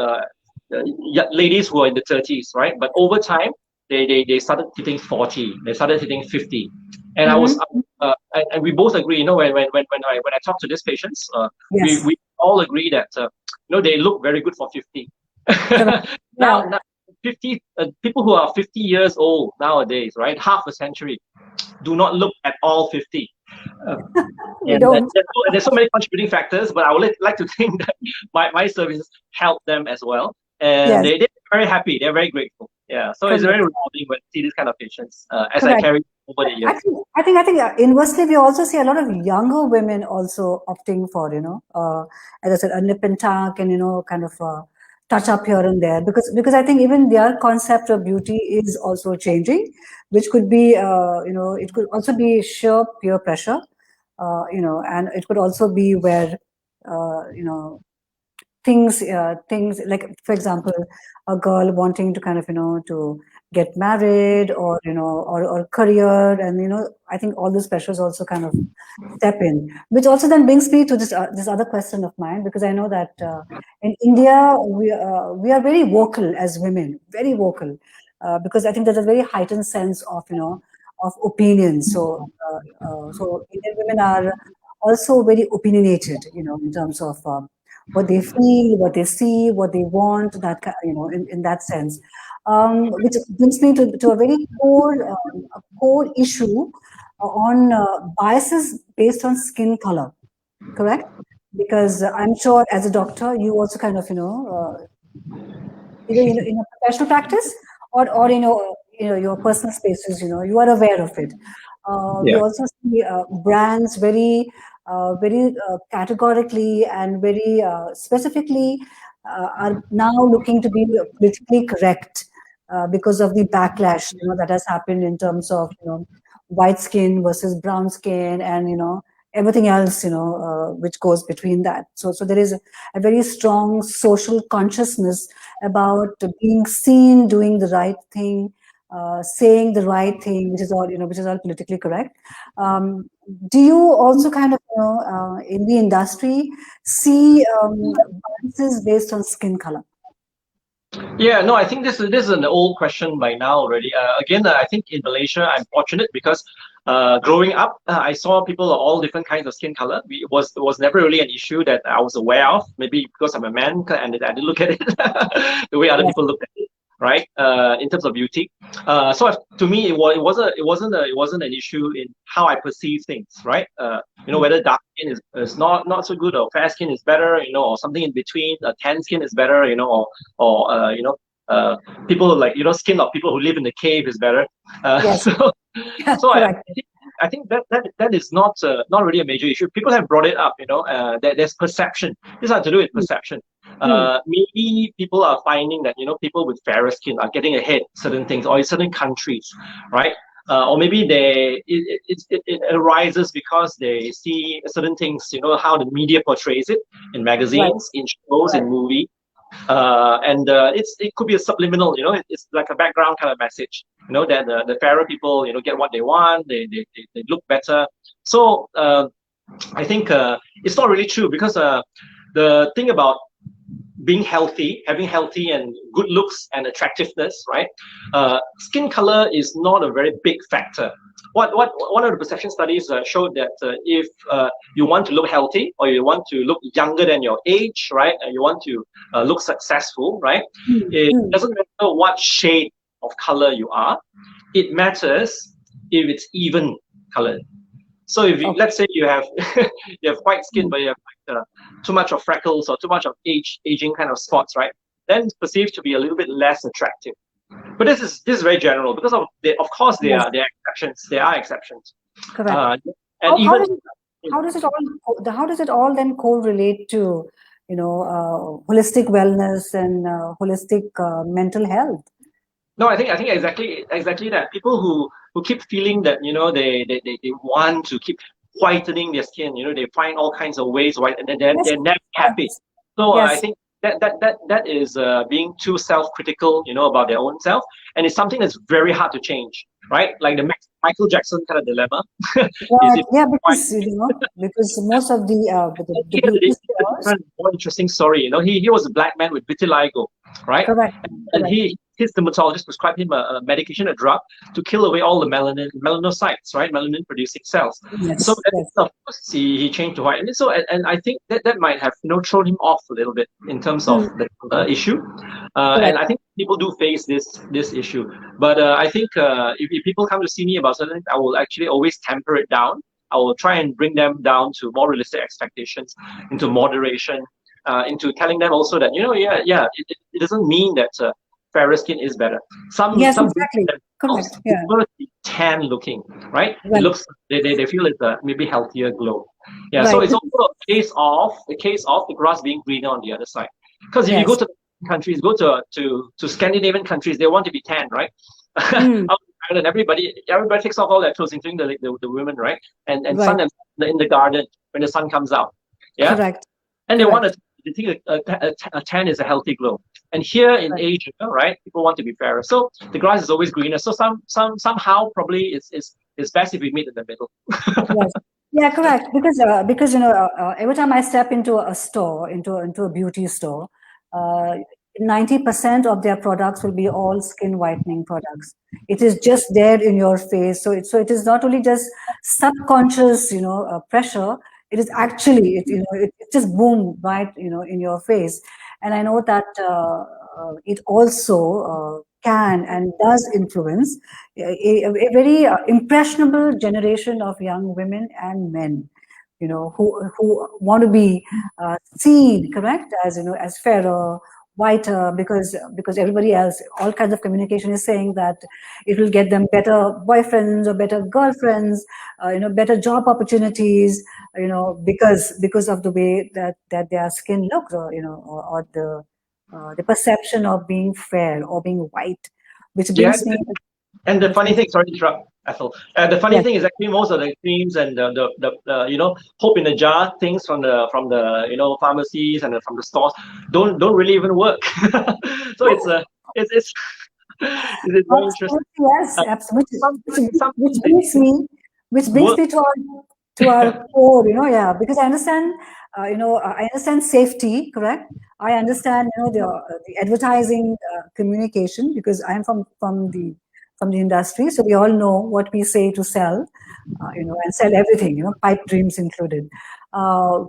ladies who are in the 30s, right? But over time, they started hitting 40, they started hitting 50, and Mm-hmm. and we both agree. When I talk to these patients, Yes. we all agree that they look very good for 50. Correct. now, Yeah. now 50 people who are 50 years old nowadays, right? Half a century do not look at all 50. Uh, We and don't. there's so many contributing factors, but I would like to think that my services help them as well. And Yes. they're very happy. They're very grateful. Yeah. So it's very Correct. rewarding when I see this kind of patients as I Correct. carry over the I years. think, inversely, we also see a lot of younger women also opting for, as I said, a nip and tuck and, kind of touch up here and there, because I think even their concept of beauty is also changing, which could be, it could also be sheer peer pressure, and it could also be where, uh, you know, things like, for example, a girl wanting to kind of, to get married, or, or career, and, I think all those pressures also kind of step in, which also then brings me to this other question of mine, because I know that in India we are very vocal as women, very vocal, because I think there's a very heightened sense of, of opinion. So Indian women are also very opinionated, in terms of what they feel, what they see, what they want, in that sense. Which brings me to a very core issue on biases based on skin color, correct? Because I'm sure as a doctor, you also kind of, either in a professional practice, or your personal spaces, you are aware of it. We Yeah. also see brands very categorically and very specifically are now looking to be politically correct, because of the backlash, that has happened in terms of, white skin versus brown skin, and, everything else, which goes between that. So there is a very strong social consciousness about being seen doing the right thing, saying the right thing, which is all politically correct. Do you also kind of, in the industry, see biases based on skin color? Yeah, no, I think this is an old question by now already. Again, I think in Malaysia, I'm fortunate because growing up, I saw people of all different kinds of skin color. It was never really an issue that I was aware of. Maybe because I'm a man and I didn't look at it the way other Yes. people look at it, right? In terms of beauty, to me, it wasn't an issue in how I perceive things, right? Whether dark skin is not so good, or fair skin is better, or something in between. Tan skin is better, or people like, skin of people who live in the cave is better. Yes. So Correct. I think that is not really a major issue. People have brought it up, there's perception. This has to do with perception. Maybe people are finding that, people with fairer skin are getting ahead certain things, or in certain countries, right? Or maybe it arises because they see certain things, how the media portrays it in magazines, in shows, in movies. And it could be a subliminal, it's like a background kind of message, that the fairer people, get what they want, they look better. So I think it's not really true, because the thing about being healthy, having healthy and good looks and attractiveness, right? Skin color is not a very big factor. One of the perception studies showed that if you want to look healthy, or you want to look younger than your age, right, and you want to look successful, right, it doesn't matter what shade of color you are. It matters if it's even colored. So if let's say you have you have white skin, but you have too much of freckles or too much of aging kind of spots, right, then it's perceived to be a little bit less attractive. But this is very general, because of course there are exceptions. There are exceptions. Correct. And how does it all then correlate to, holistic wellness and holistic mental health? No, I think exactly that. People who keep feeling that, they want to keep whitening their skin. They find all kinds of ways, right, and they're never happy. So I think that is being too self-critical, about their own self, and it's something that's very hard to change, right? Like the Michael Jackson kind of dilemma. Because most of the beauty stars. More interesting story. He was a black man with vitiligo, right? Correct. And his dermatologist prescribed him a medication, a drug, to kill away all the melanocytes, right? Melanin producing cells. Yes. So of course he changed to white. And I think that might have thrown him off a little bit in terms of the issue. And I think people do face this issue. But I think if people come to see me about something, I will actually always temper it down. I will try and bring them down to more realistic expectations, into moderation, into telling them also that, it doesn't mean that fairer skin is better. Some exactly. Correct. be tan looking, right? It looks, they feel it's a maybe healthier glow. Yeah. Right. So it's also a case of the grass being greener on the other side. Because if you go to countries, go to Scandinavian countries, they want to be tan, right? And everybody takes off all their clothes, including the women, right? And sun them in the garden when the sun comes out. Yeah. Correct. And they want to they think a tan is a healthy glow. And here in Asia, right, people want to be fairer. So the grass is always greener. So somehow probably it's best if we meet in the middle. Yes. Yeah, correct. Because every time I step into a store, into a beauty store, 90% of their products will be all skin whitening products. It is just there in your face. So it is not only just subconscious, pressure. It is actually it just boom right, in your face. And I know that it also can and does influence a very impressionable generation of young women and men, who want to be seen, correct, as as fairer, whiter, because everybody else, all kinds of communication is saying that it will get them better boyfriends or better girlfriends, better job opportunities, because of the way that their skin looks, or the perception of being fair or being white, which Yeah, brings me. and the Which funny brings thing, sorry to interrupt, Ethel. The funny Yes. thing is actually most of the creams and the hope in the jar things from the pharmacies and from the stores don't really even work. So it's it's very interesting. Absolutely, yes, Uh, absolutely. Which sometimes brings me, work. to our core, yeah, because I understand, I understand safety, correct? I understand, the advertising communication, because I'm from the industry, so we all know what we say to sell, and sell everything, pipe dreams included.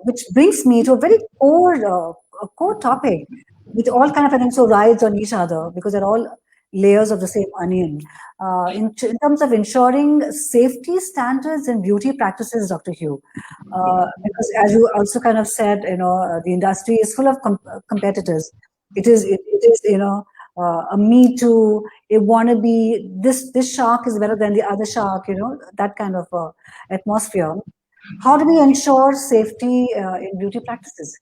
Which brings me to a very core topic, which all kind of and so rides on each other because they're all layers of the same onion. In terms of ensuring safety standards in beauty practices, Dr. Hew, because as you also kind of said, the industry is full of competitors. It is a me too, a wannabe. This shark is better than the other shark. That kind of atmosphere. How do we ensure safety in beauty practices?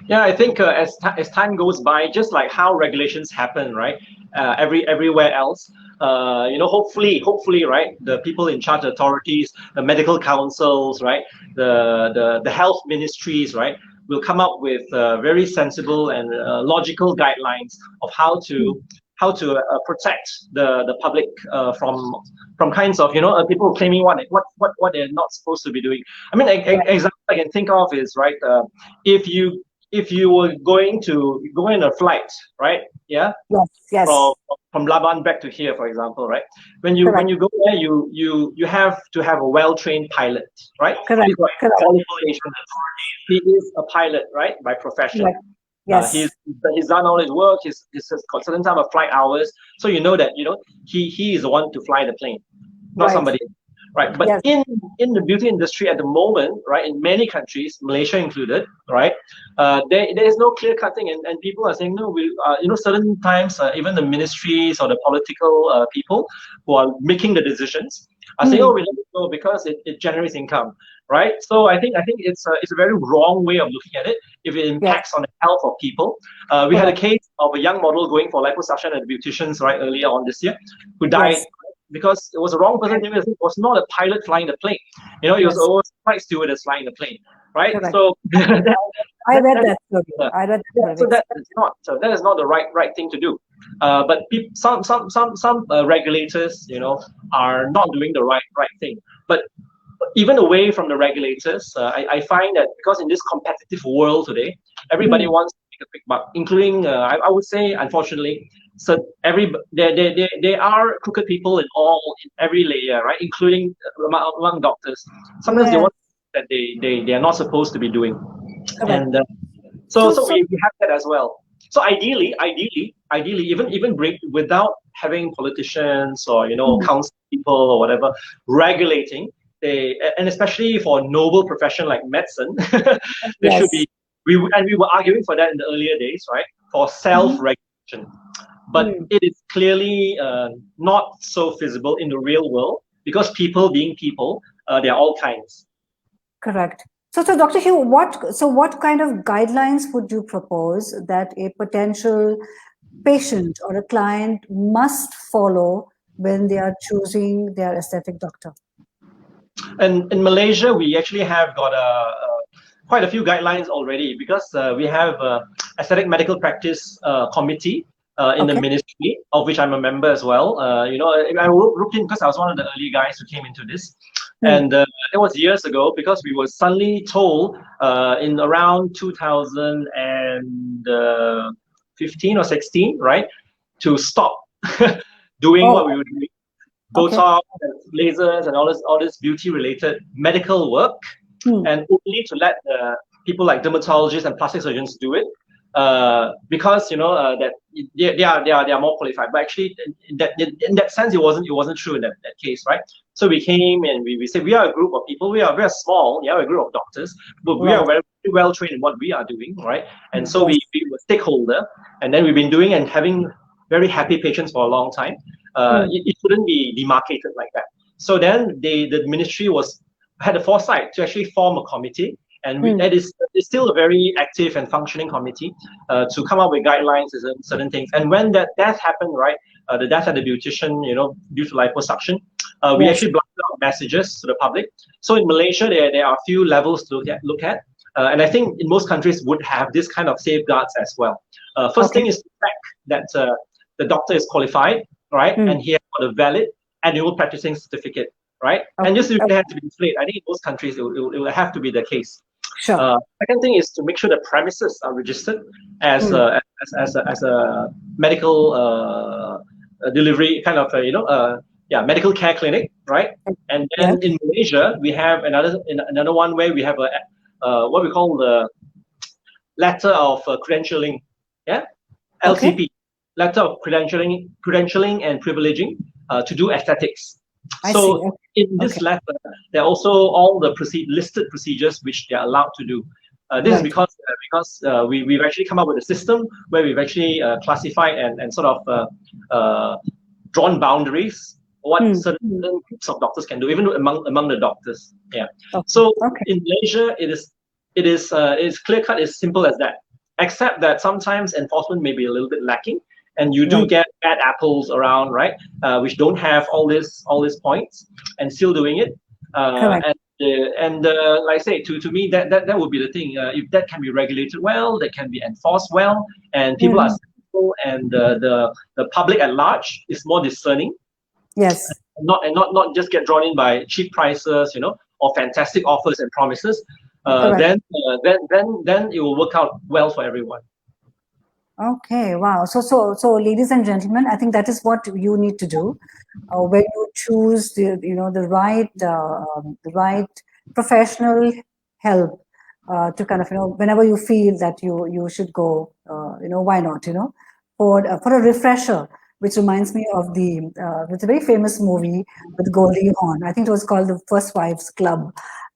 Yeah, I think as time goes by, just like how regulations happen, right? Everywhere else, hopefully, right, the people in charge, the authorities, the medical councils, right, the health ministries, right, will come up with very sensible and logical guidelines of how to protect the public from kinds of people claiming what they're not supposed to be doing. I mean, example I can think of is right, if you were going to go in a flight, right? Yeah, Yes, from yes, from Laban back to here, for example, right? When you correct, when you go there, you have to have a well-trained pilot, right? correct, He's got correct, qualifications. He is a pilot, right, by profession. correct. Yes, He's done all his work. He's got certain time of flight hours, so you know that he is the one to fly the plane, not right. somebody else, right? But Yes. in the beauty industry at the moment, right, in many countries, Malaysia included, right, there is no clear cutting, and people are saying no. Certain times even the ministries or the political people who are making the decisions are saying, oh, Hmm. we let it go because it generates income, right? So I think it's a very wrong way of looking at it if it Yes, impacts on the health of people. We had a correct. case of a young model going for liposuction at the beauticians right earlier on this year, who died Yes, because it was the wrong person yes, doing it. It was not a pilot flying the plane. It was yes, always flight stewardess flying the plane, right? correct. So I read that's that story. I read that story. that is not the right thing to do. But some regulators, are not doing the right thing. But even away from the regulators, I find that because in this competitive world today, everybody Hmm. wants to make a quick buck, including I would say, unfortunately, so there are crooked people in every layer, right, including among doctors. Sometimes they Yes, want that they are not supposed to be doing, correct. and so So, so so, we have that as well. So ideally, even break without having politicians or hmm. council people or whatever regulating, and especially for a noble profession like medicine, there should Yes. be, we were arguing for that in the earlier days, right, for Hmm. self-regulation. But Hmm. it is clearly not so feasible in the real world because people being people, there are all kinds. Correct. So, Dr. Hugh, what kind of guidelines would you propose that a potential patient or a client must follow when they are choosing their aesthetic doctor? And in Malaysia, we actually have got quite a few guidelines already, because we have aesthetic medical practice committee in the ministry, of which I'm a member as well. I looked in because I was one of the early guys who came into this. And it was years ago, because we were suddenly told in around 2015 or 16, right, to stop doing what we were doing. Botox, and lasers, and all this beauty-related medical work, and only to let people like dermatologists and plastic surgeons do it, because that they are more qualified. But actually, in that sense, it wasn't true in that case, right? So we came and we said, we are a group of people. We are small. We are a group of doctors, but we are very well trained in what we are doing, right? And so we were a stakeholder, and then we've been doing and having very happy patients for a long time. It shouldn't be demarcated like that. So then the ministry had the foresight to actually form a committee, and that is still a very active and functioning committee to come up with guidelines and certain things. And when that death happened, right, the death at the beautician, due to liposuction, we actually blocked out messages to the public. So in Malaysia, there are a few levels to look at. And I think in most countries would have this kind of safeguards as well. First thing is to check that the doctor is qualified, right? And he has got a valid annual practicing certificate, right? And just if it has to be displayed, I think in most countries it will have to be the case. Sure. Second thing is to make sure the premises are registered as a medical delivery kind of medical care clinic, right? And then in Malaysia we have another one where we have what we call the letter of credentialing, LCP. Letter of credentialing and privileging to do aesthetics. In this letter, there are also all the listed procedures which they are allowed to do. This is because we've actually come up with a system where we've actually classified and sort of drawn boundaries what certain groups of doctors can do, even among the doctors. So in Malaysia, it is clear cut, as simple as that. Except that sometimes enforcement may be a little bit lacking. And you do get bad apples around, right? Which don't have all these points and still doing it. Like I say, to me, that would be the thing. If that can be regulated well, that can be enforced well, and people are sensible, and the public at large is more discerning. Yes. Not just get drawn in by cheap prices, or fantastic offers and promises. Then it will work out well for everyone. Okay, wow. So ladies and gentlemen, I think that is what you need to do when you choose the right professional help to kind of whenever you feel that you should go, why not, for a refresher, which reminds me of it's a very famous movie with Goldie Hawn. I think it was called The First Wives Club.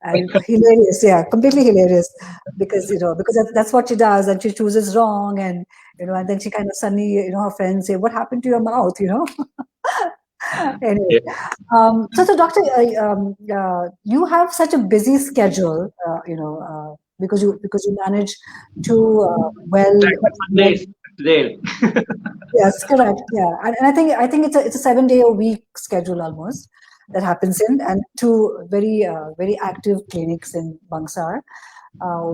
And hilarious, completely hilarious, because that's what she does, and she chooses wrong, and and then she kind of suddenly, her friends say, "What happened to your mouth?" Anyway, so doctor, you have such a busy schedule, because you manage to today. Yes, correct. Yeah, and I think it's a 7-day-a-week schedule almost that happens in, and two very active clinics in Bangsar,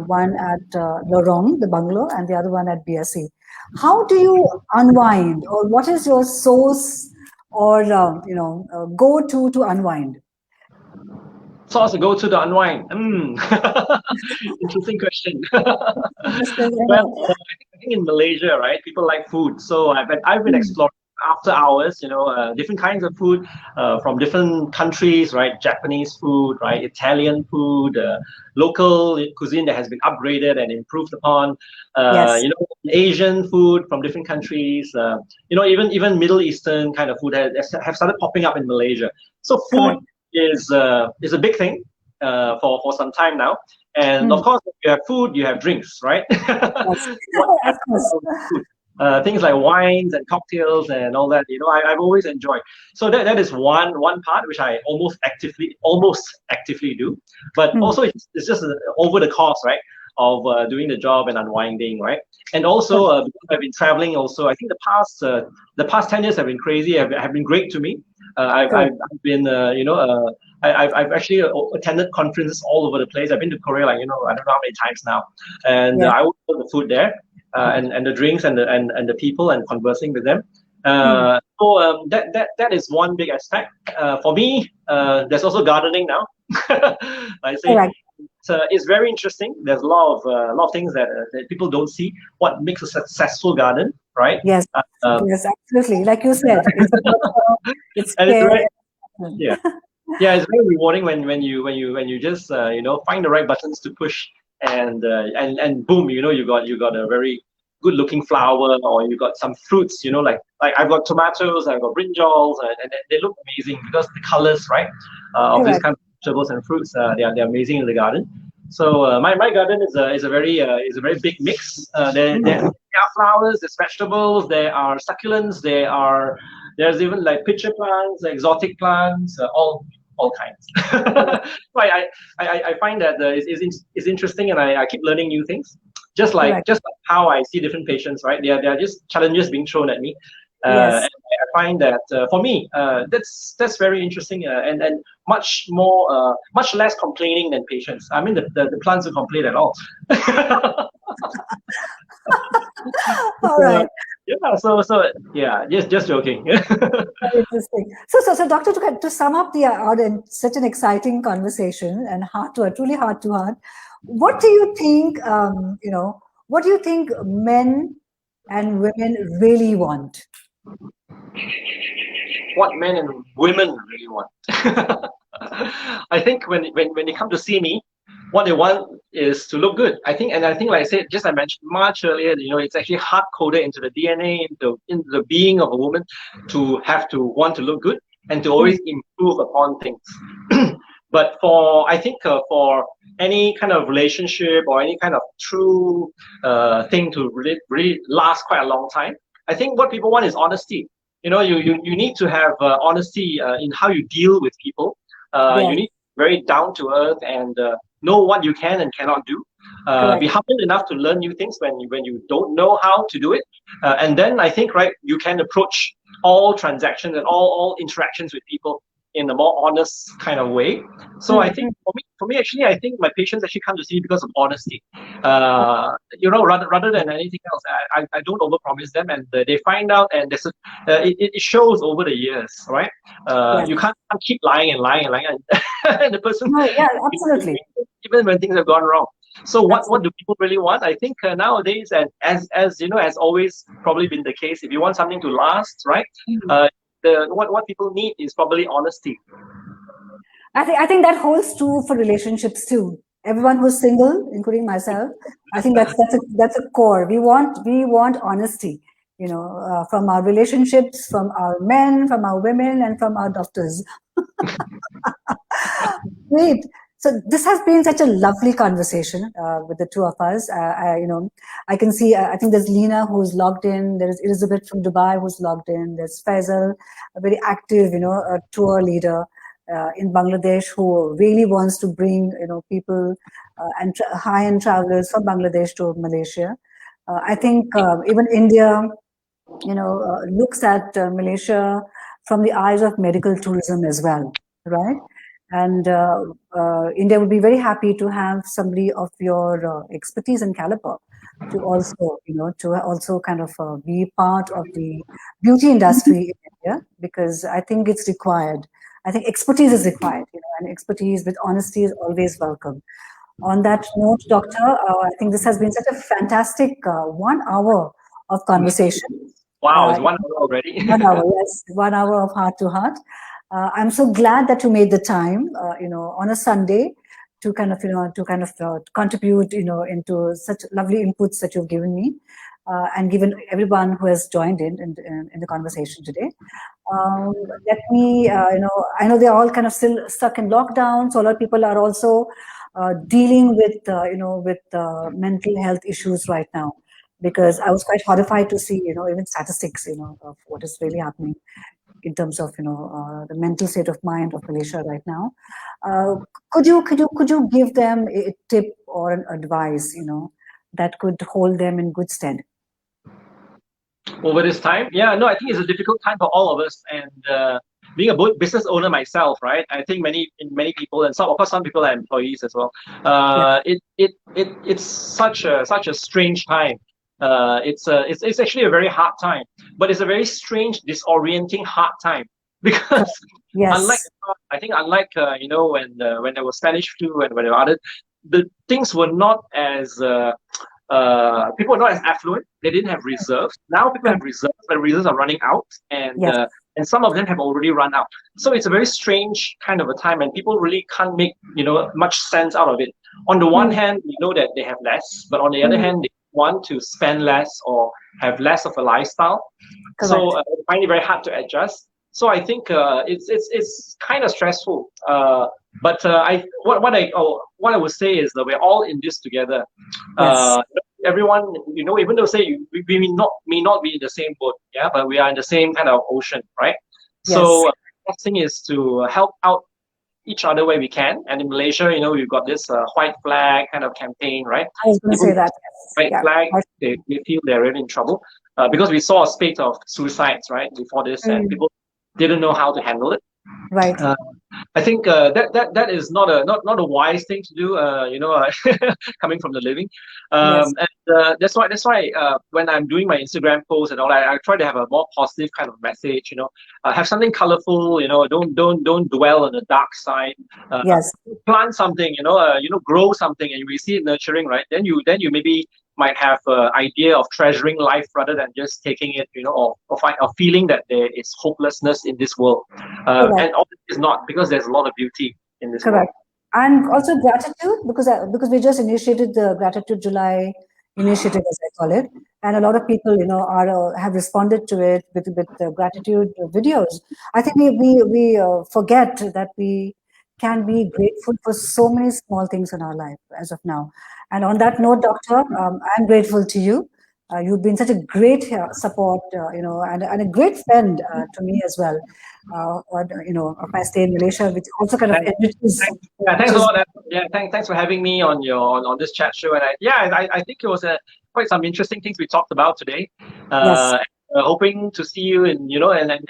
one at Lorong, the bungalow, and the other one at BSc. How do you unwind, or what is your source or go-to to unwind? Source to go to the unwind. Interesting question. Well, I think in Malaysia, right, people like food. So I've been exploring after hours, different kinds of food from different countries, right? Japanese food, right? Italian food, local cuisine that has been upgraded and improved upon. Asian food from different countries. Even Middle Eastern kind of food have started popping up in Malaysia. So food is a big thing for some time now. And of course, if you have food, you have drinks, right? Things like wines and cocktails and all that, I've always enjoyed. So that is one part which I almost actively do. But also it's just over the course, right, of doing the job and unwinding, right? And also because I've been traveling also, I think the past 10 years have been crazy, have been great to me. I've been I've actually attended conferences all over the place. I've been to Korea, like, I don't know how many times now, and Yeah. I would put the food there, and the drinks and the people and conversing with them. That is one big aspect. For me, there's also gardening now. I say Correct. it's very interesting. There's a lot of things that people don't see. What makes a successful garden, right? Yes. Yes, absolutely. Like you said, it's it's And it's care. very, yeah. Yeah, it's very rewarding when you just find the right buttons to push, and boom, you got a very good looking flower, or you got some fruits, like I've got tomatoes, I've got brinjals, and they look amazing because the colors, right, of these Correct. kind of vegetables and fruits, they're amazing in the garden. So my garden is a very big mix. There are flowers, there's vegetables, there are succulents, there's even like pitcher plants, exotic plants, all kinds. So I find that it's interesting, and I keep learning new things. Correct. Just like how I see different patients, right? They are just challenges being thrown at me, Yes. and I find that for me, that's very interesting, and much less complaining than patients. I mean, the plants don't complain at all. All right. Yeah, yeah, just joking. Very interesting. So, Doctor, to sum up the audience, such an exciting conversation and truly heart to heart. What do you think? What do you think men and women really want? What men and women really want. I think when they come to see me, what they want is to look good. I think, like I said, just I mentioned much earlier, it's actually hard coded into the DNA, into the being of a woman, to have to want to look good and to always improve upon things. But I think for any kind of relationship or any kind of true thing to really last quite a long time, I think what people want is honesty. You need to have honesty in how you deal with people. You Yes, need very down to earth, and know what you can and cannot do. Be correct. humble enough to learn new things when you don't know how to do it, and then I think, right, you can approach all transactions and all interactions with people in a more honest kind of way. So I think for me actually, I think my patients actually come to see me because of honesty. Rather than anything else, I don't overpromise them, and they find out, and it shows over the years, right? Yes. You can't keep lying and lying and lying, and the person, No, yeah, absolutely. even when things have gone wrong. So what Absolutely. do people really want? I think nowadays, and as as always probably been the case, if you want something to last, right? What people need is probably honesty. I think that holds true for relationships too. Everyone who's single, including myself, I think that's a core. We want honesty, from our relationships, from our men, from our women, and from our doctors. Great. So this has been such a lovely conversation with the two of us. I can see. I think there's Lena who's logged in. There's Elizabeth from Dubai who's logged in. There's Faisal, a very active, tour leader in Bangladesh, who really wants to bring, people and high-end travelers from Bangladesh to Malaysia. I think even India, looks at Malaysia from the eyes of medical tourism as well, right? And India would be very happy to have somebody of your expertise and caliber to also, to also kind of be part of the beauty industry in India, because I think it's required. I think expertise is required, and expertise with honesty is always welcome. On that note, Doctor, I think this has been such a fantastic 1 hour of conversation. Wow, Uh, it's 1 hour already. 1 hour, yes, 1 hour of heart to heart. I'm so glad that you made the time, on a Sunday, to kind of, contribute, into such lovely inputs that you've given me, and given everyone who has joined in the conversation today. Um, Let me, I know they're all kind of still stuck in lockdown, so a lot of people are also dealing with, mental health issues right now, because I was quite horrified to see, even statistics, of what is really happening in terms of, the mental state of mind of Malaysia right now. Uh, could you give them a tip or an advice, that could hold them in good stead? Over this time, yeah, no, I think it's a difficult time for all of us, and being a business owner myself, right? I think many people, and some, of course, some people are employees as well. It's such a strange time. It's actually a very hard time, but it's a very strange, disorienting hard time because unlike when there was Spanish flu and when there were other, the things were not as people were not as affluent. They didn't have reserves. Now people have reserves, but reserves are running out, and some of them have already run out. So it's a very strange kind of a time, and people really can't make much sense out of it. On the one hand, we know that they have less, but on the other hand, they want to spend less or have less of a lifestyle. Correct. So I find it very hard to adjust. So I think it's kind of stressful. But what I would say is that we're all in this together. Yes. Everyone, even though we may not be in the same boat, yeah, but we are in the same kind of ocean, right? Yes. So the thing is to help out each other where we can. And in Malaysia, we've got this white flag kind of campaign, right? I was going to say that. White flag, they feel they're really in trouble because we saw a spate of suicides, right, before this, and people didn't know how to handle it. Right. I think that is not a wise thing to do. Coming from the living, and that's why when I'm doing my Instagram posts and all, I try to have a more positive kind of message. Have something colorful. Don't dwell on the dark side. Yes. Plant something. Grow something, and you see it nurturing, right? Then you maybe might have an idea of treasuring life rather than just taking it, or feeling that there is hopelessness in this world. And obviously it's not, because there's a lot of beauty in this world. And also gratitude, because we just initiated the Gratitude July initiative, as I call it, and a lot of people, have responded to it with gratitude videos. I think we forget that we can be grateful for so many small things in our life as of now. And on that note, Doctor, I'm grateful to you. You've been such a great support, and a great friend to me as well. Of my stay in Malaysia, which also kind of enriches. Thanks a lot. Thanks for having me on this chat show. And I think it was quite some interesting things we talked about today. Yes. Hoping to see you and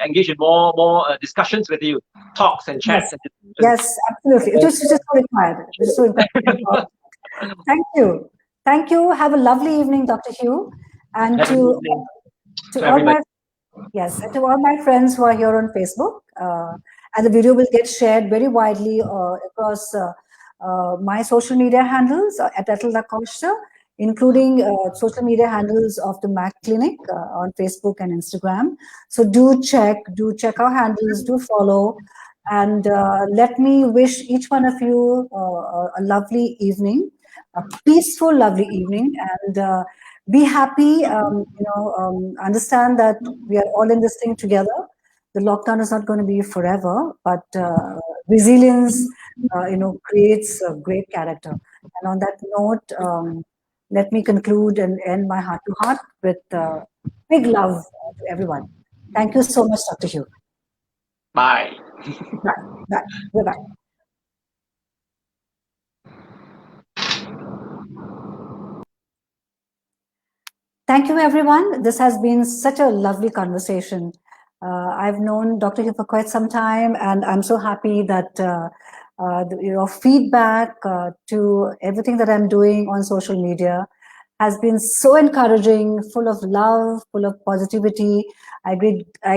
engage in more discussions with you, talks and chats. Yes, absolutely. It was just so required. It was so important. Thank you. Have a lovely evening, Dr. Hew, and to all my to all my friends who are here on Facebook. And the video will get shared very widely across my social media handles at Ethel Da Costa, including social media handles of the MAC Clinic on Facebook and Instagram. So do check our handles, do follow, and let me wish each one of you a lovely evening, a peaceful, lovely evening, and be happy. Understand that we are all in this thing together. The lockdown is not going to be forever, but resilience, creates a great character. And on that note, let me conclude and end my heart to heart with big love to everyone. Thank you so much, Dr. Hew. Bye. Bye. Bye-bye. Thank you, everyone. This has been such a lovely conversation. I've known Dr. Hew for quite some time, and I'm so happy that your feedback to everything that I'm doing on social media has been so encouraging, full of love, full of positivity. I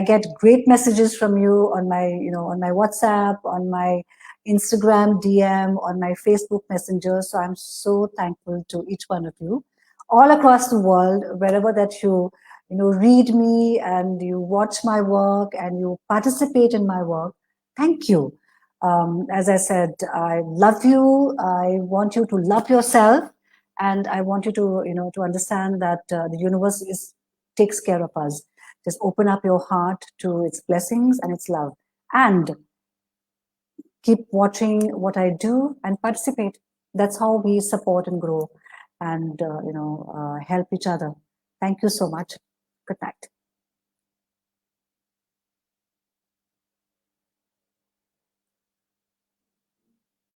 get great messages from you on my WhatsApp, on my Instagram DM, on my Facebook Messenger. So I'm so thankful to each one of you, all across the world, wherever that you read me and you watch my work and you participate in my work. Thank you. As I said, I love you. I want you to love yourself, and I want you to understand that the universe takes care of us. Just open up your heart to its blessings and its love, and keep watching what I do and participate. That's how we support and grow and help each other. Thank you so much. Good night.